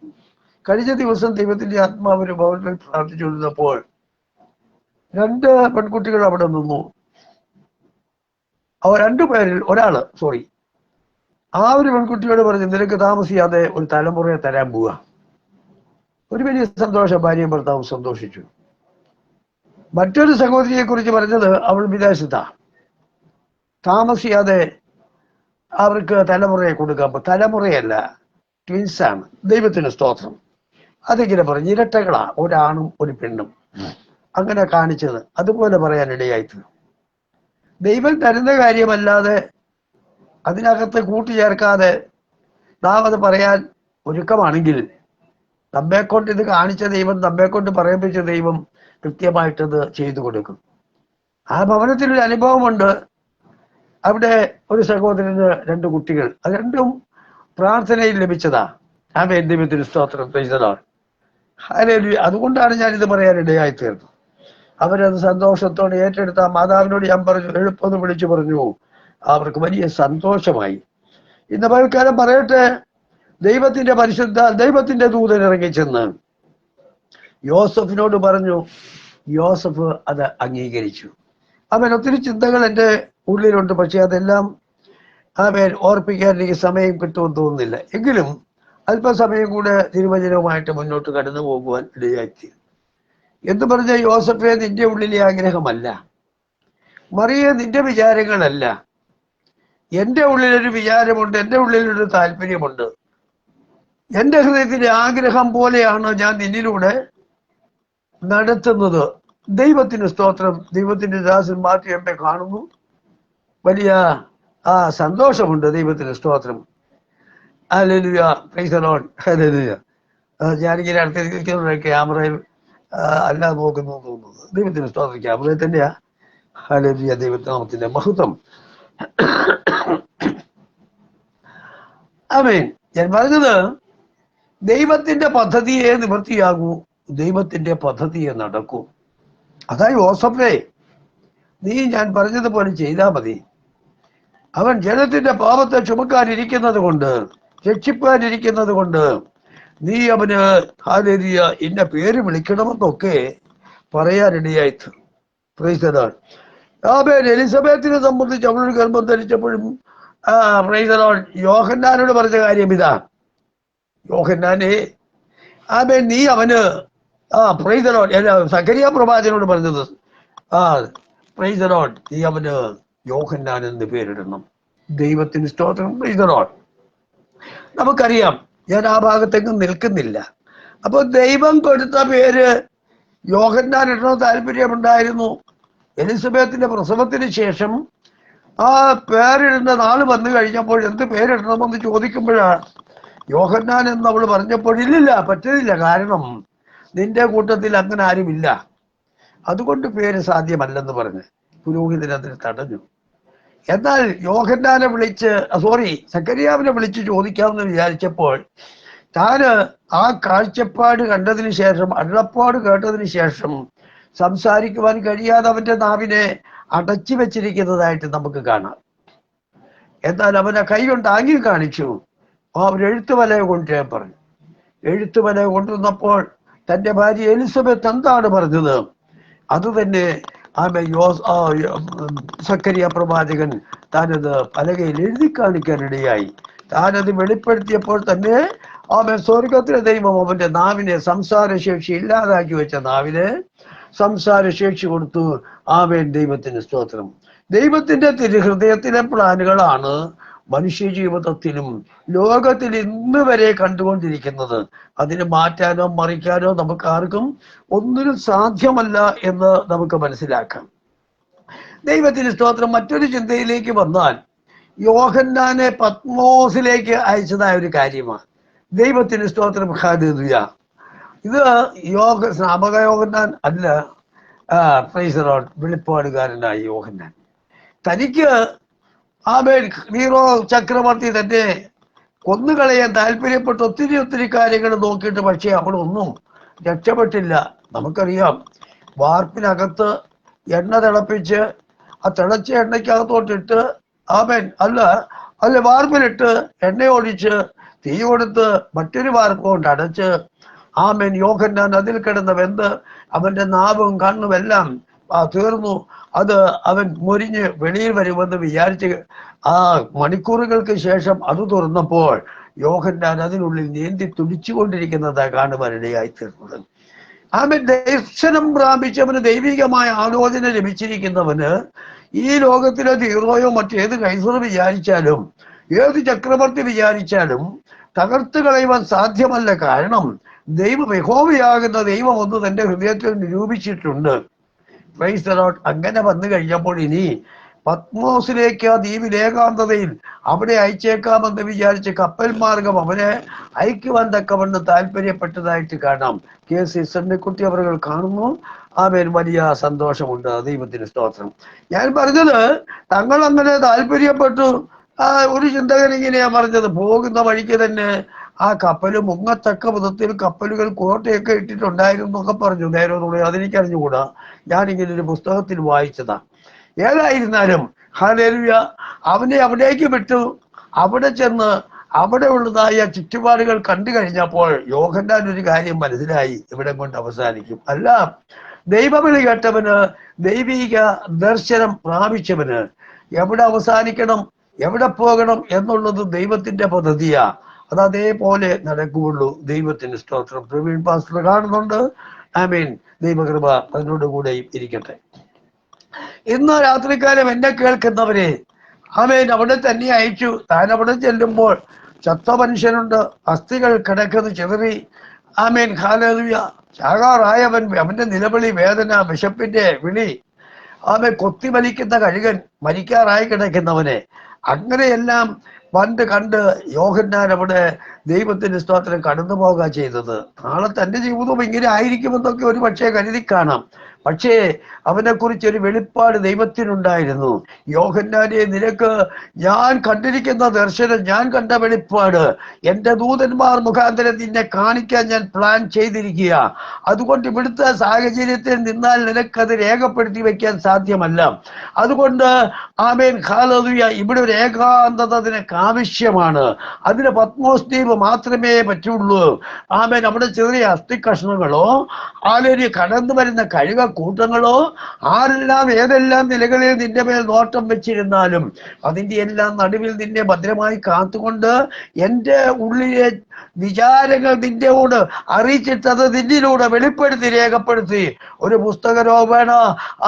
കഴിഞ്ഞ ദിവസം ദൈവത്തിന്റെ ആത്മാവിന് ഭവനിൽ പ്രാർത്ഥിച്ചുകൊണ്ടിരുന്നപ്പോൾ 2 പെൺകുട്ടികൾ അവിടെ നിന്നു. അവർ 2 പേരിൽ ഒരാള് ആ ഒരു പെൺകുട്ടിയോട് പറഞ്ഞു, നിനക്ക് താമസിയാതെ ഒരു തലമുറയെ തരാൻ പോവുക. ഒരു വലിയ സന്തോഷം. ഭാര്യയും ഭർത്താവും സന്തോഷിച്ചു. മറ്റൊരു സഹോദരിയെ കുറിച്ച് പറഞ്ഞത്, അവൾ വിദേശത്താ, താമസിയാതെ അവർക്ക് തലമുറയെ കൊടുക്കാൻ. തലമുറയല്ല, ട്വിൻസാണ്. ദൈവത്തിന് സ്തോത്രം. അതിങ്ങനെ പറഞ്ഞു, ഇരട്ടകളാ, ഒരാണും ഒരു പെണ്ണും. അങ്ങനെ കാണിച്ചത് അതുപോലെ പറയാനിടയായിത്തീർന്നു. ദൈവം തരുന്ന കാര്യമല്ലാതെ അതിനകത്ത് കൂട്ടിച്ചേർക്കാതെ നാം അത് പറയാൻ ഒരുക്കമാണെങ്കിൽ നമ്മെക്കൊണ്ട് ഇത് കാണിച്ച ദൈവം, നമ്മെക്കൊണ്ട് പറയിപ്പിച്ച ദൈവം കൃത്യമായിട്ടത് ചെയ്തു കൊടുക്കും. ആ ഭവനത്തിലൊരു അനുഭവമുണ്ട്. അവിടെ ഒരു സഹോദരന് 2 കുട്ടികൾ, അത് രണ്ടും പ്രാർത്ഥനയിൽ ലഭിച്ചതാ. ആമേൻ, ദൈവത്തിന് സ്തോത്രം, പ്രൈസ് ദി ലോർഡ്, ഹല്ലേലൂയ. അതുകൊണ്ടാണ് ഞാൻ ഇത് പറയാൻ ഇടയായി തീർന്നത്. അവരത് സന്തോഷത്തോടെ ഏറ്റെടുത്ത ആ മാതാവിനോട് ഞാൻ പറഞ്ഞു, എളുപ്പം വിളിച്ചു പറഞ്ഞു. അവർക്ക് വലിയ സന്തോഷമായി. ഇന്ന് പകൽക്കാലം പറയട്ടെ, ദൈവത്തിന്റെ ദൂതൻ ഇറങ്ങിച്ചെന്ന് യോസഫിനോട് പറഞ്ഞു. യോസഫ് അത് അംഗീകരിച്ചു. അവൻ ഒത്തിരി ചിന്തകൾ എൻ്റെ ഉള്ളിലുണ്ട്, പക്ഷെ അതെല്ലാം അവൻ ഓർപ്പിക്കാൻ എനിക്ക് സമയം കിട്ടുമെന്ന് തോന്നുന്നില്ല. എങ്കിലും അല്പസമയം കൂടെ തിരുവചനവുമായിട്ട് മുന്നോട്ട് കടന്നു പോകുവാൻ ഇടയാക്കി. എന്ന് പറഞ്ഞ യോസഫെ, നിന്റെ ഉള്ളിലെ ആഗ്രഹമല്ല, മറിയ നിന്റെ വിചാരങ്ങളല്ല, എൻ്റെ ഉള്ളിലൊരു വിചാരമുണ്ട്, എൻ്റെ ഉള്ളിലൊരു താല്പര്യമുണ്ട്. എൻ്റെ ഹൃദയത്തിന്റെ ആഗ്രഹം പോലെയാണ് ഞാൻ നിന്നിലൂടെ നടത്തുന്നത്. ദൈവത്തിന് സ്തോത്രം. ദൈവത്തിന്റെ ദാസൻ മാത്യു എന്നെ കാണുന്നു. വലിയ സന്തോഷമുണ്ട്. ദൈവത്തിന് സ്തോത്രം. Hallelujah, price the Lord, hallelujah. ഞാനിങ്ങനെ അടുത്തിരിക്കുന്ന ക്യാമറയിൽ അല്ല നോക്കുന്നു തോന്നുന്നത്. ദൈവത്തിന് സ്തോത്രം, ക്യാമറയിൽ തന്നെയാ. ഹല്ലേലൂയ, ദൈവനാമത്തിന്റെ മഹത്വം. ആമേൻ. ഞാൻ പറഞ്ഞത്, ദൈവത്തിന്റെ പദ്ധതിയെ നിവൃത്തിയാകൂ, ദൈവത്തിന്റെ പദ്ധതിയെ നടക്കൂ. അതായത് യോസഫേ, നീ ഞാൻ പറഞ്ഞതുപോലെ ചെയ്താൽ മതി. അവൻ ജനത്തിന്റെ പാപത്തെ ചുമക്കാനിരിക്കുന്നത് കൊണ്ട്, രക്ഷിപ്പാനിരിക്കുന്നത് കൊണ്ട് നീ അവന് ഹല്ലേലൂയ ഇന്ന പേര് വിളിക്കണമെന്നൊക്കെ പറയാനിടയായി. Praise the Lord. ആമേൻ. എലിസബത്തിനെ സംബന്ധിച്ച് അവളൊരു ഗർഭം ധരിച്ചപ്പോഴും പ്രൈസ് ദി ലോർഡ് യോഹന്നാനോട് പറഞ്ഞ കാര്യം ഇതാ. യോഹന്നാനെ, ആമേൻ, നീ അവന് പ്രൈസ് ദി ലോർഡ് സഖരിയ പ്രവാചകനോട് പറഞ്ഞത്, പ്രൈസ് ദി ലോർഡ്, നീ അവന് യോഹന്നാൻ എന്ന് പേരിടണം. ദൈവത്തിന് സ്തോത്രം, പ്രൈസ് ദി ലോർഡ്. നമുക്കറിയാം, ഞാൻ ആ ഭാഗത്തെങ്ങും നിൽക്കുന്നില്ല. അപ്പൊ ദൈവം കൊടുത്ത പേര് യോഹന്നാൻ ഇടണം താല്പര്യമുണ്ടായിരുന്നു. എലിസബത്തിന്റെ പ്രസവത്തിന് ശേഷം ആ പേരിടുന്ന നാള് വന്നു കഴിഞ്ഞപ്പോൾ എന്ത് പേരിടണമെന്ന് ചോദിക്കുമ്പോഴാണ് യോഹന്നാൻ എന്ന് അവൾ പറഞ്ഞപ്പോൾ, ഇല്ലില്ല, പറ്റുന്നില്ല, കാരണം നിന്റെ കൂട്ടത്തിൽ അങ്ങനെ ആരുമില്ല, അതുകൊണ്ട് പേര് സാധ്യമല്ലെന്ന് പറഞ്ഞ് പുരോഹിതൻ അതിന് തടഞ്ഞു. എന്നാൽ യോഹന്നാനെ സക്കറിയാവിനെ വിളിച്ച് ചോദിക്കാമെന്ന് വിചാരിച്ചപ്പോൾ താന് ആ കാഴ്ചപ്പാട് കണ്ടതിന് ശേഷം, അരുളപ്പാട് കേട്ടതിന് ശേഷം സംസാരിക്കുവാൻ കഴിയാതെ അവന്റെ നാവിനെ അടച്ചു വെച്ചിരിക്കുന്നതായിട്ട് നമുക്ക് കാണാം. എന്നാൽ അവനെ കൈ കൊണ്ട് ആംഗ്യം കാണിച്ചു. അവൻ എഴുത്തുവലയ കൊണ്ടുവരാൻ പറഞ്ഞു. എഴുത്തുവലയ കൊണ്ടുവന്നപ്പോൾ തന്റെ ഭാര്യ എലിസബത്ത് എന്താണ് പറഞ്ഞത് അത് തന്നെ സക്കറിയ പ്രവാചകൻ താനത് പലകയിൽ എഴുതി കാണിക്കാനിടയായി. താനത് വെളിപ്പെടുത്തിയപ്പോൾ തന്നെ സ്വർഗത്തിലെ ദൈവം അവന്റെ നാവിനെ, സംസാരശേഷി ഇല്ലാതാക്കി വെച്ച നാവിനെ സംസാരശേഷി കൊടുത്തു. ആമേൻ, ദൈവത്തിന് സ്തോത്രം. ദൈവത്തിന്റെ തിരുഹൃദയത്തിലെ പ്ലാനുകളാണ് മനുഷ്യ ജീവിതത്തിലും ലോകത്തിൽ ഇന്ന് വരെ കണ്ടുകൊണ്ടിരിക്കുന്നത്. അതിന് മാറ്റാനോ മറിക്കാനോ നമുക്ക് ആർക്കും ഒന്നിനും സാധ്യമല്ല എന്ന് നമുക്ക് മനസ്സിലാക്കാം. ദൈവത്തിന് സ്തോത്രം. മറ്റൊരു ചിന്തയിലേക്ക് വന്നാൽ, യോഹന്നാനെ പത്മോസിലേക്ക് അയച്ചതായ ഒരു കാര്യമാണ്. ദൈവത്തിന് സ്തോത്രം, ഹല്ലേലൂയ. ഇത് സ്നാപക യോഹന്നാൻ അല്ല, പ്രൈസ് ദി ലോർഡ്, വെളിപ്പാടുകാരനായ യോഹന്നാൻ. തനിക്ക് നീറോ ചക്രവർത്തി തന്നെ കൊന്നുകളയാൻ താല്പര്യപ്പെട്ട് ഒത്തിരി കാര്യങ്ങൾ നോക്കിയിട്ട്, പക്ഷേ അവളൊന്നും രക്ഷപ്പെട്ടില്ല. നമുക്കറിയാം, വാർപ്പിനകത്ത് എണ്ണ തിളപ്പിച്ച് ആ തിളച്ച എണ്ണയ്ക്കകത്തോട്ടിട്ട് വാർപ്പിലിട്ട് എണ്ണ ഒഴിച്ച് തീ കൊടുത്ത് മറ്റൊരു വാർപ്പ് കൊണ്ട് അടച്ച് യോഹന്നാൻ അതിൽ കിടന്ന വെന്ത് അവന്റെ നാവും കണ്ണും എല്ലാം തീർന്നു. അത് അവൻ മുരിഞ്ഞ് വെളിയിൽ വരുമെന്ന് വിചാരിച്ച് മണിക്കൂറുകൾക്ക് ശേഷം അത് തുറന്നപ്പോൾ യോഹന്നാൻ അതിനുള്ളിൽ നീന്തി തുടിച്ചുകൊണ്ടിരിക്കുന്നത് കാണുവാനിടയായി തീർന്നത്. ദർശനം പ്രാപിച്ചവന്, ദൈവികമായ ആലോചന ലഭിച്ചിരിക്കുന്നവന് ഈ ലോകത്തിലെ തീറോയോ മറ്റേത് കൈസർ വിചാരിച്ചാലും ഏത് ചക്രവർത്തി വിചാരിച്ചാലും തകർത്ത് കളയുവാൻ സാധ്യമല്ല. കാരണം യഹോവയാകുന്ന ദൈവം ഒന്ന് തന്റെ ഹൃദയത്തിൽ നിരൂപിച്ചിട്ടുണ്ട്. Price the Lord. അങ്ങനെ വന്നു കഴിഞ്ഞപ്പോൾ ഇനി പത്മോസിലേക്ക് ആ ദ്വീപിൽ ഏകാന്തതയിൽ അവിടെ അയച്ചേക്കാമെന്ന് വിചാരിച്ച് കപ്പൽ മാർഗം അവനെ അയക്കുവാൻ തക്കവണ്ണം താല്പര്യപ്പെട്ടതായിട്ട് കാണാം. KC അവർ കാണുന്നു. ആമേൻ, വലിയ സന്തോഷമുണ്ട്. ദൈവത്തിന് സ്തോത്രം. ഞാൻ പറഞ്ഞത് തങ്ങൾ അങ്ങനെ താല്പര്യപ്പെട്ടു. ഒരു ചിന്തകൻ ഇങ്ങനെയാ പറഞ്ഞത്, പോകുന്ന വഴിക്ക് തന്നെ ആ കപ്പൽ മുങ്ങത്തക്ക വിധത്തിൽ കപ്പലുകൾ കോട്ടയൊക്കെ ഇട്ടിട്ടുണ്ടായിരുന്നു എന്നൊക്കെ പറഞ്ഞു. നേരോന്നുകൂടെ അതെനിക്കറിഞ്ഞുകൂടാ, ഞാനിങ്ങനെ ഒരു പുസ്തകത്തിൽ വായിച്ചതാ. ഏതായിരുന്നാലും ഹല്ലേലൂയ, അവനെ അവിടേക്ക് വിട്ടു. അവിടെ ചെന്ന് അവിടെ ഉള്ളതായ ചുറ്റുപാടുകൾ കണ്ടു കഴിഞ്ഞപ്പോൾ യോഹന്നാൻ ഒരു കാര്യം മനസ്സിലായി, ഇവിടെ കൊണ്ട് അവസാനിക്കും. അല്ല, ദൈവവിളി കേട്ടവന്, ദൈവിക ദർശനം പ്രാപിച്ചവന് എവിടെ അവസാനിക്കണം, എവിടെ പോകണം എന്നുള്ളത് ദൈവത്തിന്റെ പദ്ധതിയാ. അത് അതേപോലെ നടക്കുകയുള്ളൂ. ദൈവത്തിന് സ്തോത്രം. പ്രവീൺ പാസ്റ്റർ കാണുന്നുണ്ട്. ആമേൻ. ദൈവകൃപ അതിനോട് കൂടെ ഇരിക്കട്ടെ. ഇന്ന് രാത്രികാലം എന്നെ കേൾക്കുന്നവരെ, ആമേൻ, അവിടെ തന്നെ അയച്ചു. താൻ അവിടെ ചെല്ലുമ്പോൾ ചത്ത മനുഷ്യനുണ്ട്, അസ്ഥികൾ കിടക്കുന്നത് ചിതറി. ആമേൻ, ഹല്ലേലൂയ. ചാകാറായവൻ, അവന്റെ നിലവിളി, വേദന, വിശപ്പിന്റെ വിളി. ആമേൻ, കൊത്തി വലിക്കുന്ന കഴുകൻ, മരിക്കാറായി കിടക്കുന്നവനെ, അങ്ങനെയെല്ലാം കണ്ട് യോഹന്നാൻ അവിടെ ദൈവത്തിന്റെ സ്തോത്രം കടന്നു പോകുക ചെയ്തത്. നാളെ തന്റെ ജീവിതവും ഇങ്ങനെ ആയിരിക്കുമെന്നൊക്കെ ഒരു പക്ഷേ കരുതി കാണാം. പക്ഷേ അവനെ കുറിച്ച് ഒരു വെളിപ്പാട് ദൈവത്തിനുണ്ടായിരുന്നു. യോഹന്നാനെ, നിനക്ക് ഞാൻ കണ്ടിരിക്കുന്ന ദർശനം, ഞാൻ കണ്ട വെളിപ്പാട് എന്റെ ദൂതന്മാർ മുഖാന്തരം നിന്നെ കാണിക്കാൻ ഞാൻ പ്ലാൻ ചെയ്തിരിക്കുക. അതുകൊണ്ട് ഇവിടുത്തെ സാഹചര്യത്തിൽ നിന്നാൽ നിനക്കത് രേഖപ്പെടുത്തി വെക്കാൻ സാധ്യമല്ല. അതുകൊണ്ട് ആമേൻ, ഹല്ലേലൂയ, ഇവിടെ ഒരു ഏകാന്തത നിനക്ക് ആവശ്യമാണ്. അതിന് പത്മോസ് ദ്വീപ് മാത്രമേ പറ്റുള്ളൂ. ആമേൻ. അവിടെ ചെറിയ അസ്ഥി കഷ്ണങ്ങളോ ആലൊരു കടന്നു വരുന്ന കഴുക കൂട്ടങ്ങളോ ആരെല്ലാം ഏതെല്ലാം നിലകളിൽ നിന്റെ മേൽ നോട്ടം വെച്ചിരുന്നാലും അതിന്റെ എല്ലാം നടുവിൽ നിന്നെ ഭദ്രമായി കാത്തുകൊണ്ട് എൻ്റെ ഉള്ളിലെ വിചാരങ്ങൾ നിന്നോട് അറിയിച്ചിട്ട് അത് നിന്നിലൂടെ വെളിപ്പെടുത്തി രേഖപ്പെടുത്തി ഒരു പുസ്തകരൂപേണ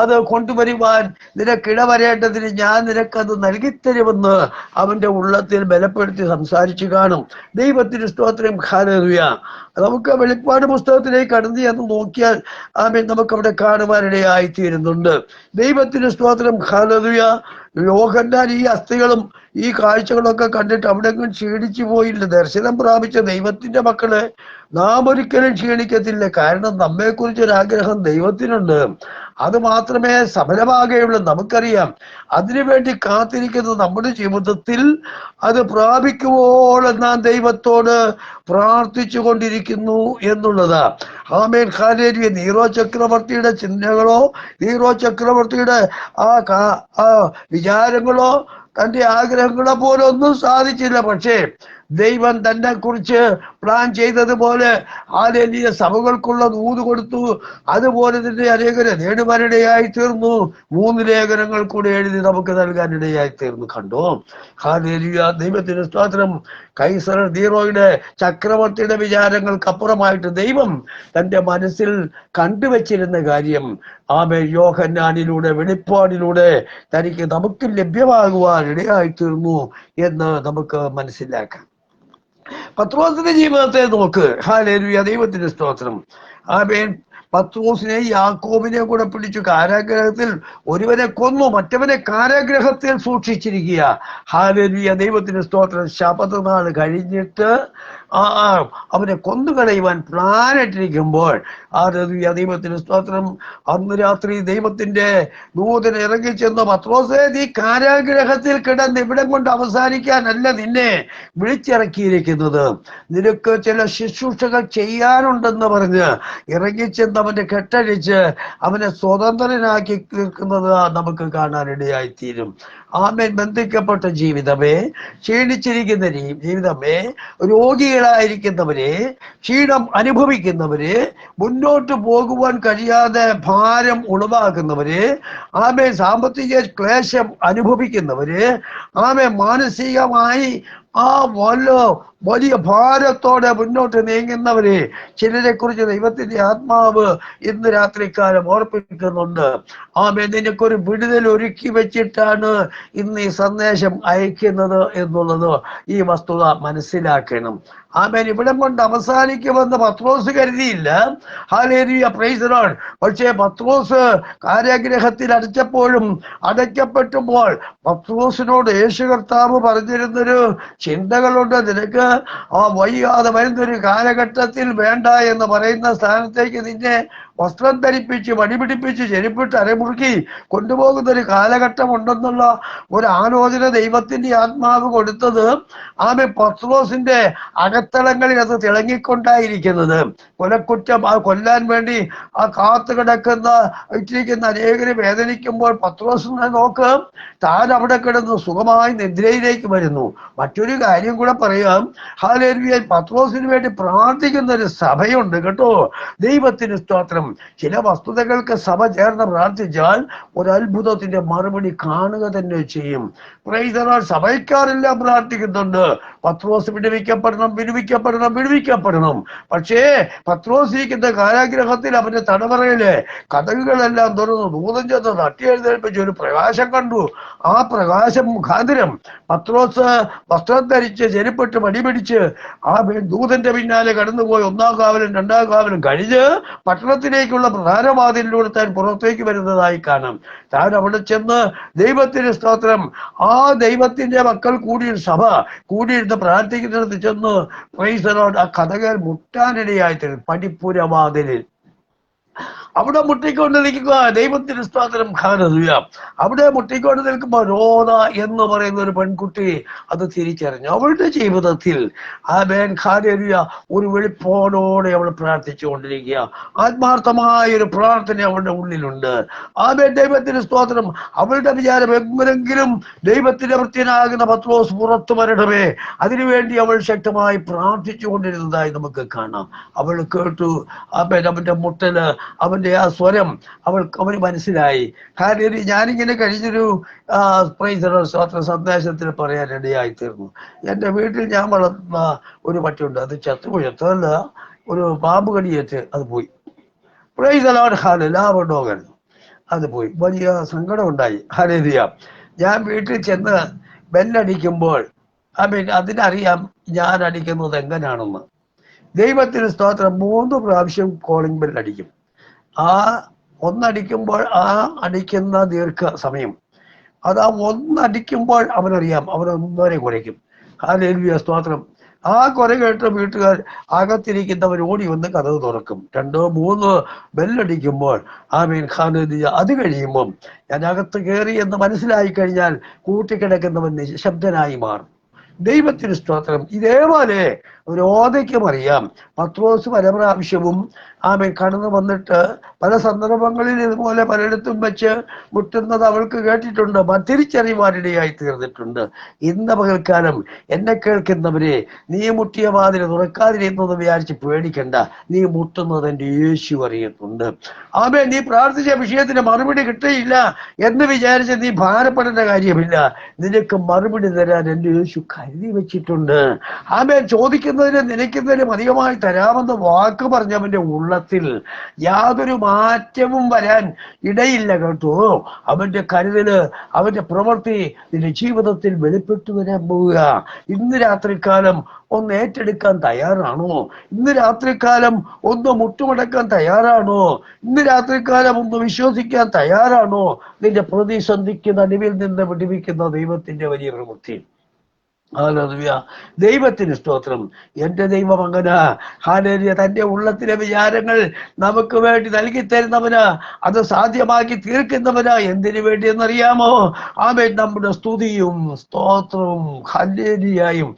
അത് കൊണ്ടുവരുവാൻ നിനക്കിടവരേണ്ടതിന് ഞാൻ നിനക്കത് നൽകിത്തരുമെന്ന് അവന്റെ ഉള്ളത്തിൽ ബലപ്പെടുത്തി സംസാരിച്ചു കാണും. ദൈവത്തിന് സ്തോത്രം. ഹല്ലേലൂയ. നമുക്ക് വെളിപ്പാട് പുസ്തകത്തിലേക്ക് കടന്നു ചെന്ന് നോക്കിയാൽ ആമേൻ, നമുക്കവിടെ കാണുവാനിടയായിത്തീരുന്നുണ്ട്. ദൈവത്തിന് സ്തോത്രം. ഹല്ലേലൂയ. യോഹന്നാൻ ഈ അസ്ഥികളും ഈ കാഴ്ചകളൊക്കെ കണ്ടിട്ട് അവിടെങ്ങും ക്ഷീണിച്ചു പോയില്ല. ദർശനം പ്രാപിച്ച ദൈവത്തിന്റെ മക്കള് നാം ഒരിക്കലും ക്ഷീണിക്കത്തില്ല. കാരണം നമ്മെക്കുറിച്ചൊരാഗ്രഹം ദൈവത്തിനുണ്ട്. അത് മാത്രമേ സഫലമാകുകയുള്ളൂ. നമുക്കറിയാം. അതിനുവേണ്ടി കാത്തിരിക്കുന്നത് നമ്മുടെ ജീവിതത്തിൽ അത് പ്രാപിക്കുവോളം നാം ദൈവത്തോട് പ്രാർത്ഥിച്ചു കൊണ്ടിരിക്കുന്നു എന്നുള്ളതാ. ആമേൻ, ഹല്ലേലൂയ. നീറോ ചക്രവർത്തിയുടെ ചിന്തകളോ നീറോ ചക്രവർത്തിയുടെ ആ വിചാരങ്ങളോ തന്റെ ആഗ്രഹങ്ങളെ പോലെ ഒന്നും സാധിച്ചില്ല. പക്ഷേ ദൈവം തന്നെ കുറിച്ച് പ്ലാൻ ചെയ്തതുപോലെ ഹല്ലേലൂയ സഭകൾക്കുള്ള ദൂത് കൊടുത്തു. അതുപോലെ തന്നെ അനേകരെ നേടുവാനിടയായി തീർന്നു. 3 ലേഖനങ്ങൾ കൂടെ എഴുതി നമുക്ക് നൽകാനിടയായി തീർന്നു. കണ്ടോ? ഹല്ലേലൂയ. ദൈവത്തിന് സ്തോത്രം. കൈസർ നീറോയുടെ ചക്രവർത്തിയുടെ വിചാരങ്ങൾക്കപ്പുറമായിട്ട് ദൈവം തന്റെ മനസ്സിൽ കണ്ടുവച്ചിരുന്ന കാര്യം ആമേൻ യോഹന്നാനിലൂടെ, വെളിപ്പാടിലൂടെ തനിക്ക് നമുക്ക് ലഭ്യമാകുവാൻ ഇടയായി തീർന്നു എന്ന് നമുക്ക് മനസ്സിലാക്കാം. പത്രോസിന്റെ ജീവിതത്തെ നോക്ക്. ഹല്ലേലൂയ. ദൈവത്തിന്റെ സ്തോത്രം. ആമേൻ. പത്രോസിനെ യാക്കോബിനെ കൂടെ പിടിച്ചു കാരാഗ്രഹത്തിൽ, ഒരുവനെ കൊന്നു, മറ്റവനെ കാരാഗ്രഹത്തിൽ സൂക്ഷിച്ചിരിക്കുക. ഹല്ലേലൂയ. ദൈവത്തിന്റെ സ്തോത്രം. ശബത്ത് നാൾ കഴിഞ്ഞിട്ട് അവനെ കൊന്നുകളയുവാൻ പ്ലാനിട്ടിരിക്കുമ്പോൾ ഹല്ലേലൂയ. ദൈവത്തിന്റെ സ്തോത്രം. അന്ന് രാത്രി ദൈവത്തിന്റെ ദൂതൻ ഇറങ്ങിച്ചെന്ന്, പത്രോസേ, നീ കാരാഗ്രഹത്തിൽ കിടന്ന് ഇവിടം കൊണ്ട് അവസാനിക്കാനല്ല നിന്നെ വിളിച്ചിറക്കിയിരിക്കുന്നത്, നിനക്ക് ചില ശുശ്രൂഷകൾ ചെയ്യാനുണ്ടെന്ന് പറഞ്ഞ് ഇറങ്ങിച്ചെന്ന് അവന്റെ കെട്ടഴിച്ച് അവനെ സ്വതന്ത്രനാക്കി തീർക്കുന്നത് നമുക്ക് കാണാനിടയായിത്തീരും. ആമേൻ. ബന്ധിക്കപ്പെട്ട ജീവിതമേ, ക്ഷീണിച്ചിരിക്കുന്ന ജീവിതമേ, രോഗികളായിരിക്കുന്നവരെ, ക്ഷീണം അനുഭവിക്കുന്നവരെ, മുന്നോട്ട് പോകുവാൻ കഴിയാതെ ഭാരം ഉളവാക്കുന്നവര്, ആമേൻ, സാമ്പത്തിക ക്ലേശം അനുഭവിക്കുന്നവര്, ആമേൻ, മാനസികമായി വലിയ ഭാരത്തോടെ മുന്നോട്ട് നീങ്ങുന്നവരെ, ചിലരെ കുറിച്ച് ദൈവത്തിന്റെ ആത്മാവ് ഇന്ന് രാത്രിക്കാലം ഓർപ്പിക്കുന്നുണ്ട്. ആമേൻ. നിനക്കൊരു വിടുതൽ ഒരുക്കി വെച്ചിട്ടാണ് ഇന്ന് ഈ സന്ദേശം അയക്കുന്നത് എന്നുള്ളത് ഈ വസ്തുത മനസ്സിലാക്കണം. ആമേൻ. ഇവിടം കൊണ്ട് അവസാനിക്കുമെന്ന് പത്രോസ് കരുതിയില്ല. Hallelujah, price the Lord. പക്ഷേ പത്രോസ് കാരാഗൃഹത്തിൽ അടയ്ക്കപ്പെട്ടുമ്പോൾ പത്രോസിനോട് യേശു കർത്താവ് പറഞ്ഞിരുന്നൊരു ചിന്തകളുണ്ട്. നിനക്ക് വയ്യാതെ വരുന്നൊരു കാലഘട്ടത്തിൽ വേണ്ട എന്ന് പറയുന്ന സ്ഥാനത്തേക്ക് നിന്നെ വസ്ത്രം ധരിപ്പിച്ച് വടിപിടിപ്പിച്ച് ചെരുപ്പിട്ട് അരമുറുക്കി കൊണ്ടുപോകുന്ന ഒരു കാലഘട്ടം ഉണ്ടെന്നുള്ള ഒരു ആലോചന ദൈവത്തിന്റെ ആത്മാവ് കൊടുത്തത് ആമേ പത്രോസിന്റെ അകത്തളങ്ങളിൽ അത് തിളങ്ങിക്കൊണ്ടായിരിക്കുന്നത്. കൊലക്കുറ്റം കൊല്ലാൻ വേണ്ടി കാത്തു ഇട്ടിരിക്കുന്ന അനേകരെ വേദനിക്കുമ്പോൾ പത്രോസ് നോക്ക്, താൻ അവിടെ കിടന്ന് സുഖമായി നിദ്രയിലേക്ക് വരുന്നു. മറ്റൊരു കാര്യം കൂടെ പറയാം. ഹല്ലേലൂയ, പത്രോസിന് വേണ്ടി പ്രാർത്ഥിക്കുന്ന ഒരു സഭയുണ്ട് കേട്ടോ. ദൈവത്തിന് സ്തോത്രം. ചില വസ്തുതകൾക്ക് സഭ ചേർന്ന് പ്രാർത്ഥിച്ചാൽ ഒരു അത്ഭുതത്തിന്റെ മറുപടി കാണുക തന്നെ ചെയ്യും. Price the Lord. സഭയ്ക്കാരെല്ലാം പ്രാർത്ഥിക്കുന്നുണ്ട്, പത്രോസ് വിടുവിക്കപ്പെടണം. പക്ഷേ പത്രോസ് ഇരിക്കുന്ന കാരാഗ്രഹത്തിൽ അവന്റെ തടവറയിലെ കതകുകളെല്ലാം തുറന്നു ദൂതൻ ചെന്ന് തട്ടി എഴുന്നേൽപ്പിച്ച് ഒരു പ്രകാശം കണ്ടു. ആ പ്രകാശം മുഖാന്തരം പത്രോസ് വസ്ത്രം ധരിച്ച് ചെരുപ്പിട്ട് വടിപിടിച്ച് ആ ദൂതന്റെ പിന്നാലെ കടന്നുപോയി 1-ാം കാവലും 2-ാം കാവലും കഴിഞ്ഞ് പട്ടണത്തിലേക്കുള്ള പ്രധാനവാതിലിലൂടെ താൻ പുറത്തേക്ക് വരുന്നതായി കാണാം. താൻ അവിടെ ചെന്ന് ദൈവത്തിന് സ്തോത്രം, ആ ദൈവത്തിന്റെ മക്കൾ സഭ കൂടിയിരുന്ന് പ്രാർത്ഥിക്കുന്നിടത്ത് ചെന്ന് പ്രൈസ് ദി ലോർഡ് ആ കതകൾ മുട്ടാനിടയായി തീർന്നു. പടിപ്പുരവാതിലിൽ അവിടെ മുട്ടിക്കൊണ്ട് നിൽക്കുക. ദൈവത്തിന് സ്തോത്രം. ഹല്ലേലൂയ. അവിടെ മുട്ടിക്കൊണ്ട് നിൽക്കുമ്പോൾ റോദ എന്ന് പറയുന്ന ഒരു പെൺകുട്ടി അത് തിരിച്ചറിഞ്ഞു. അവളുടെ ജീവിതത്തിൽ ഹല്ലേലൂയ ഒരു വെളിപ്പോടോടെ അവൾ പ്രാർത്ഥിച്ചുകൊണ്ടിരിക്കുക. ആത്മാർത്ഥമായ ഒരു പ്രാർത്ഥന അവളുടെ ഉള്ളിലുണ്ട്. ദൈവത്തിന് സ്തോത്രം. അവളുടെ വിചാരം എങ്ങനെങ്കിലും ദൈവത്തിന്റെ വൃത്യനാകുന്ന പത്രോസ് പുറത്തു വരണമേ, അതിനുവേണ്ടി അവൾ ശക്തമായി പ്രാർത്ഥിച്ചു കൊണ്ടിരുന്നതായി നമുക്ക് കാണാം. അവൾ കേട്ടു അവന്റെ മുട്ടല്, അവന്റെ ആ സ്വരം അവന് മനസ്സിലായി. കാരണം ഞാനിങ്ങനെ കഴിഞ്ഞൊരു സ്തോത്ര സന്ദേശത്തിൽ പറയാൻ ഇടയായി തീർന്നു. എൻ്റെ വീട്ടിൽ ഞാൻ വളർത്തുന്ന ഒരു പട്ടിയുണ്ട്. അത് ചത്തുപോയി. എത്രല്ല, ഒരു പാമ്പ് കടിയേറ്റ് അത് പോയി. Price the Lord. ഹല്ലേലൂയ. അത് പോയി. വലിയ സങ്കടം ഉണ്ടായി. ഹല്ലേലൂയ. ഞാൻ വീട്ടിൽ ചെന്ന് ബെല്ലടിക്കുമ്പോൾ അതിനറിയാം ഞാൻ അടിക്കുന്നത് എങ്ങനെയാണെന്ന്. ദൈവത്തിന് സ്തോത്രം. 3 പ്രാവശ്യം കോളിംഗ് ബെൽ അടിക്കും. ഒന്നടിക്കുമ്പോൾ അടിക്കുന്ന സമയം അത് ഒന്നടിക്കുമ്പോൾ അവനറിയാം, അവനൊന്നരെ കുരയ്ക്കും. ഹല്ലേലൂയ, സ്തോത്രം. കുര കേട്ട വീട്ടുകാർ അകത്തിരിക്കുന്നവർ ഓടി വന്ന് കതവ് തുറക്കും. 2-3 ബെല്ലടിക്കുമ്പോൾ ഹല്ലേലൂയ. അത് കഴിയുമ്പം ഞാൻ അകത്ത് കയറി എന്ന് മനസ്സിലായി കഴിഞ്ഞാൽ കൂട്ടിക്കിടക്കുന്നവൻ നിശബ്ദനായി മാറും. ദൈവത്തിന് സ്തോത്രം. ഇതേപോലെ രോധയ്ക്കും അറിയാം. പത്രോസ് പല പ്രാവശ്യവും കടന്നു വന്നിട്ട് പല സന്ദർഭങ്ങളിൽ ഇതുപോലെ പലയിടത്തും വെച്ച് മുട്ടുന്നത് അവൾക്ക് കേട്ടിട്ടുണ്ട്, തിരിച്ചറിയുവാനിടയായി തീർന്നിട്ടുണ്ട്. ഇന്ന് പകൽക്കാലം എന്നെ കേൾക്കുന്നവരെ, നീ മുട്ടിയ വാതിൽ തുറക്കാതിരുന്നത് വിചാരിച്ച് പേടിക്കണ്ട. നീ മുട്ടുന്നത് എൻ്റെ യേശു അറിയുന്നുണ്ട്. നീ പ്രാർത്ഥിച്ച വിഷയത്തിന് മറുപടി കിട്ടിയില്ല എന്ന് വിചാരിച്ച് നീ ഭാരപ്പെടേണ്ട കാര്യമില്ല. നിനക്ക് മറുപടി തരാൻ എൻ്റെ യേശു കരുതി വെച്ചിട്ടുണ്ട്. ചോദിക്കുന്നതിന് നനയ്ക്കുന്നതിനും അധികമായി തരാമെന്ന് വാക്ക് പറഞ്ഞവന്റെ ഉള്ളത്തിൽ യാതൊരു മാറ്റവും വരാൻ ഇടയില്ല കേട്ടോ. അവന്റെ കരുതല്, അവന്റെ പ്രവൃത്തി നിന്റെ ജീവിതത്തിൽ വെളിപ്പെട്ടു വരാൻ പോവുക. ഇന്ന് രാത്രികാലം ഒന്ന് ഏറ്റെടുക്കാൻ തയ്യാറാണോ? ഇന്ന് രാത്രികാലം ഒന്ന് മുട്ടുമടക്കാൻ തയ്യാറാണോ? ഇന്ന് രാത്രികാലം ഒന്ന് വിശ്വസിക്കാൻ തയ്യാറാണോ? നിന്റെ പ്രതിസന്ധിക്ക് നടുവിൽ നിന്ന് വിടുവിക്കുന്ന ദൈവത്തിന്റെ വലിയ പ്രവൃത്തി. ഹല്ലേലൂയ. ദൈവത്തിന് സ്തോത്രം. എൻ്റെ ദൈവം അങ്ങനെ ഹല്ലേലൂയ തൻ്റെ ഉള്ളത്തിലെ വിചാരങ്ങൾ നമുക്ക് വേണ്ടി നൽകി തരുന്നവന്, അത് സാധ്യമാക്കി തീർക്കുന്നവന്. എന്തിനു വേണ്ടി എന്നറിയാമോ? നമ്മുടെ സ്തുതിയും സ്തോത്രവും ഹല്ലേലൂയയും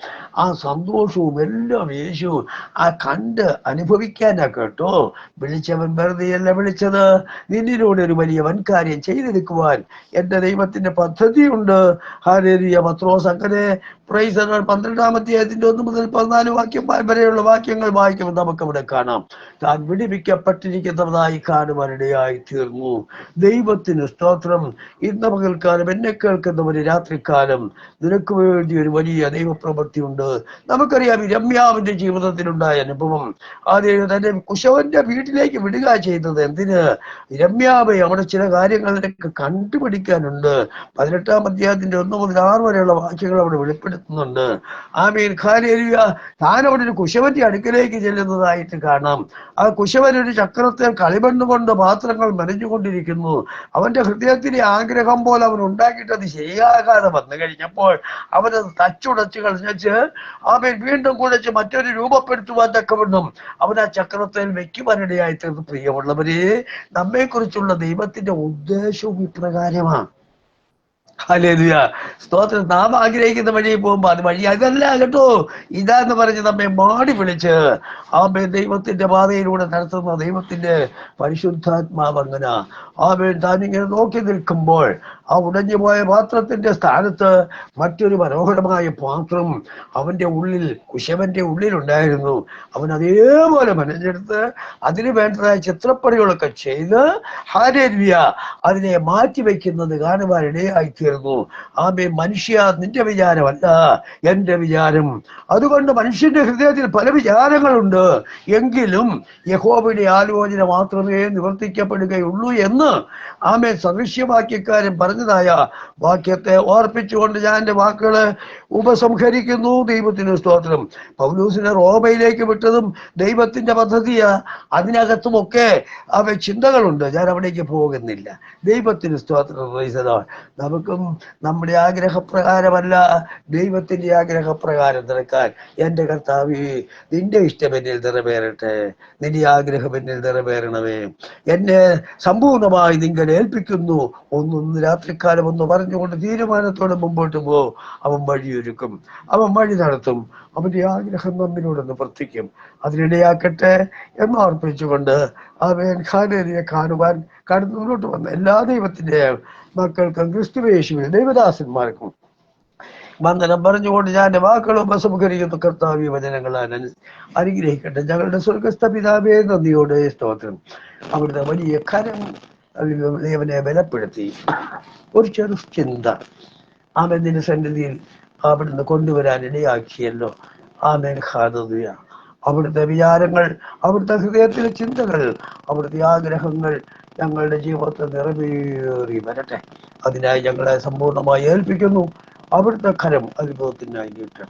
സന്തോഷവും എല്ലാം യേശു കണ്ട് അനുഭവിക്കാനാ കേട്ടോ. വിളിച്ചവൻ വെറുതെയല്ല വിളിച്ചത്, നിന്നിലൂടെ ഒരു വലിയ വൻകാര്യം ചെയ്തെടുക്കുവാൻ എൻ്റെ ദൈവത്തിന്റെ പദ്ധതിയുണ്ട്. ഹല്ലേലൂയ. പത്രോസ് അങ്ങനെ 12-ാം അധ്യായത്തിന്റെ 1 മുതൽ 14 വാക്യം വരെയുള്ള വാക്യങ്ങൾ വായിക്കുമ്പോൾ നമുക്ക് ഇവിടെ കാണാം. താൻ വിടുവിക്കപ്പെട്ടിരിക്കുന്നതായി കാണുവാനിടയായി തീർന്നു. ദൈവത്തിന് സ്തോത്രം. ഇന്ന് പകൽക്കാലം എന്നെ കേൾക്കുന്നവര്, രാത്രികാലം നിനക്ക് വേണ്ടി ഒരു വലിയ ദൈവപ്രവൃത്തി ഉണ്ട്. ഉണ്ട്. നമുക്കറിയാം രമ്യാവിന്റെ ജീവിതത്തിലുണ്ടായ അനുഭവം. അത് തന്റെ കുശവന്റെ വീട്ടിലേക്ക് വിടുക ചെയ്തത് എന്തിന്? രമ്യാവ് അവിടെ ചില കാര്യങ്ങളിലേക്ക് കണ്ടുപിടിക്കാനുണ്ട്. 18-ാം അധ്യായത്തിന്റെ 1 മുതൽ 6 വരെയുള്ള വാക്യങ്ങൾ അവിടെ വെളിപ്പെടുത്തുന്നുണ്ട്. ആമീൻ, ഹല്ലേലൂയ. താൻ അവിടെ ഒരു കുശവന്റെ അടുക്കലേക്ക് ചെല്ലുന്നതായിട്ട് കാണാം. ആ കുശവൻ ഒരു ചക്രത്തിൽ കളിമണ്ണ് കൊണ്ട് പാത്രങ്ങൾ മെനഞ്ഞുകൊണ്ടിരിക്കുന്നു. അവന്റെ ഹൃദയത്തിലെ ആഗ്രഹം പോലെ അവൻ ഉണ്ടാക്കിയിട്ട് അത് ശരിയാകാതെ വന്നു കഴിഞ്ഞപ്പോൾ അവനത് തച്ചുടച്ച് കളഞ്ഞ് അവൻ വീണ്ടും കുഴച്ച് മറ്റൊരു രൂപപ്പെടുത്തുവാൻ തക്കവണ്ണം അവൻ ആ ചക്രത്തിൽ വെക്കുവാനിടയായി തീർന്നു. പ്രിയമുള്ളവരെ, നമ്മെക്കുറിച്ചുള്ള ദൈവത്തിന്റെ ഉദ്ദേശവും ഇപ്രകാരമാണ്. ഹല്ലേലൂയ, സ്തോത്രം. നാം ആഗ്രഹിക്കുന്ന വഴിയിൽ പോകുമ്പോ അത് വഴി അതല്ല കേട്ടോ, ഇതാന്ന് പറഞ്ഞ് നമ്മെ മാടി വിളിച്ച് ആമേ ദൈവത്തിന്റെ പാതയിലൂടെ നടത്തുന്ന ദൈവത്തിന്റെ പരിശുദ്ധാത്മാവ് അങ്ങനെ ആമേ താനിങ്ങനെ നോക്കി നിൽക്കുമ്പോൾ ആ ഉടഞ്ഞു പോയ പാത്രത്തിന്റെ സ്ഥാനത്ത് മറ്റൊരു മനോഹരമായ പാത്രം അവന്റെ ഉള്ളിൽ, കുശവന്റെ ഉള്ളിലുണ്ടായിരുന്നു. അവൻ അതേപോലെ മെനഞ്ഞെടുത്ത് അതിന് വേണ്ടതായ ചിത്രപ്പണികളൊക്കെ ചെയ്ത് ഹല്ലേലൂയ അതിനെ മാറ്റിവെക്കുന്നത് കാണുവാനിടയായി തീർന്നു. ആമേ, മനുഷ്യ, നിന്റെ വിചാരമല്ല എന്റെ വിചാരം. അതുകൊണ്ട് മനുഷ്യന്റെ ഹൃദയത്തിൽ പല വിചാരങ്ങളുണ്ട്, എങ്കിലും യഹോവയുടെ ആലോചന മാത്രമേ നിവർത്തിക്കപ്പെടുകയുള്ളൂ എന്ന് ആമേ സദൃശ്യവാക്യക്കാരൻ പറഞ്ഞതായ വാക്യത്തെ ഓർപ്പിച്ചുകൊണ്ട് ഞാൻ എൻ്റെ വാക്കുകള് ഉപസംഹരിക്കുന്നു. ദൈവത്തിന് സ്തോത്രം. പൗലൂസിനെ റോമയിലേക്ക് വിട്ടതും ദൈവത്തിന്റെ പദ്ധതിയാ. അതിനകത്തുമൊക്കെ ചിന്തകളുണ്ട്. ഞാൻ അവിടേക്ക് പോകുന്നില്ല. ദൈവത്തിന് സ്തോത്രം. നമുക്കും നമ്മുടെ ആഗ്രഹപ്രകാരമല്ല, ദൈവത്തിന്റെ ആഗ്രഹപ്രകാരം നടക്കാൻ. എൻ്റെ കർത്താവേ, നിന്റെ ഇഷ്ടം എന്നിൽ നിറവേറട്ടെ, നിന്റെ ആഗ്രഹം എന്നിൽ നിറവേറണമേ, എന്നെ സമ്പൂർണമായി നിങ്ങൾ ഏൽപ്പിക്കുന്നു. ഒന്നൊന്ന് രാത്രിക്കാലം ഒന്ന് പറഞ്ഞുകൊണ്ട് തീരുമാനത്തോടെ മുമ്പോട്ട് പോ. അവൻ വഴിയൊരുക്കും, അവൻ വഴി നടത്തും, അവന്റെ ആഗ്രഹം നമ്മിലൂടെ നിവർത്തിക്കും. അതിനിടയാക്കട്ടെ എന്ന് ഓർപ്പിച്ചുകൊണ്ട് അവൻ ഹല്ലേലൂയ കാണുവാൻ മുന്നോട്ട് വന്ന എല്ലാ ദൈവത്തിന്റെ മക്കൾക്കും ക്രിസ്തുയേശുവിൽ ദൈവദാസന്മാർക്കും വന്ദനം പറഞ്ഞുകൊണ്ട് ഞാൻ എൻ്റെ വാക്കുകൾ ഉപസംഹരിക്കുന്ന. കർത്താവ്യ വചനങ്ങളാൽ അനുഗ്രഹിക്കട്ടെ. ഞങ്ങളുടെ സ്വർഗസ്ഥ പിതാവേ, നന്ദിയോടെ സ്തോത്രം. അവിടുത്തെ വലിയ കരം ദൈവനെ ബലപ്പെടുത്തി ഒരു ചെറു ചിന്ത അവന്റെ സന്നിധിയിൽ അവിടുന്ന് കൊണ്ടുവരാൻ ഇടയാക്കിയല്ലോ. ആമേൻ, ഹല്ലേലൂയ. അവിടുത്തെ വിചാരങ്ങൾ, അവിടുത്തെ ഹൃദയത്തിലെ ചിന്തകൾ, അവിടുത്തെ ആഗ്രഹങ്ങൾ ഞങ്ങളുടെ ജീവിതത്തിൽ നിറവേറി വരട്ടെ. അതിനായി ഞങ്ങളെ സമ്പൂർണമായി ഏൽപ്പിക്കുന്നു. അവിടുത്തെ കരം അനുഭവത്തിനായി നീട്ടണം.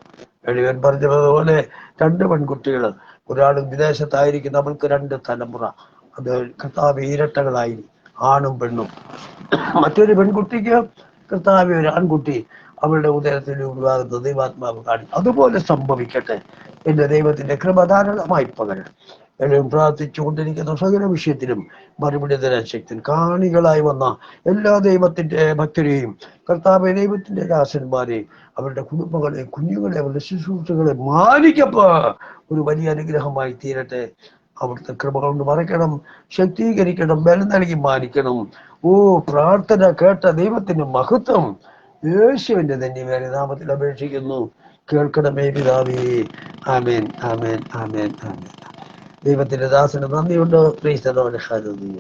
എളിയവൻ പറഞ്ഞതുപോലെ 2 പെൺകുട്ടികൾ, ഒരാൾ വിദേശത്തായിരിക്കും, അവൾക്ക് 2 തലമുറ. അത് കർത്താവ് ഇരട്ടകളായി, ആണും പെണ്ണും. മറ്റൊരു പെൺകുട്ടിക്ക് കർത്താവ് ഒരു ആൺകുട്ടി, അവളുടെ ഉദരത്തിൽ ഉണ്ടാകുന്ന ദൈവാത്മാവ് കാണും. അതുപോലെ സംഭവിക്കട്ടെ. എന്റെ ദൈവത്തിന്റെ കൃപ ധാരാളമായി പകരണം. എല്ലാം പ്രാർത്ഥിച്ചുകൊണ്ടിരിക്കുന്ന സകല വിഷയത്തിലും മറുപടി തരാൻ ശക്തി കാണികളായി വന്ന എല്ലാ ദൈവത്തിന്റെ ഭക്തരെയും, കർത്താവ് ദൈവത്തിന്റെ ദാസന്മാരെയും, അവരുടെ കുടുംബങ്ങളെ, കുഞ്ഞുങ്ങളെ, അവരുടെ ശുശ്രൂഷകളെ മാനിക്കപ്പോ ഒരു വലിയ അനുഗ്രഹമായി തീരട്ടെ. അവിടുത്തെ കൃപ കൊണ്ട് മറയ്ക്കണം, ശക്തീകരിക്കണം, ബലം നൽകി മാനിക്കണം. ഓ, പ്രാർത്ഥന കേട്ട ദൈവത്തിന്റെ മഹത്വം യേശുവിന്റെ ധന്യമായ നാമത്തിൽ അപേക്ഷിക്കുന്നു. കേൾക്കണമേ പിതാവേ. ആമേൻ, ആമേൻ, ആമേൻ, ആമേൻ. ദൈവത്തിന്റെ ദാസന് നന്ദിയുണ്ട്. പ്രീസ്തലോടെ ഹല്ലേലൂയ.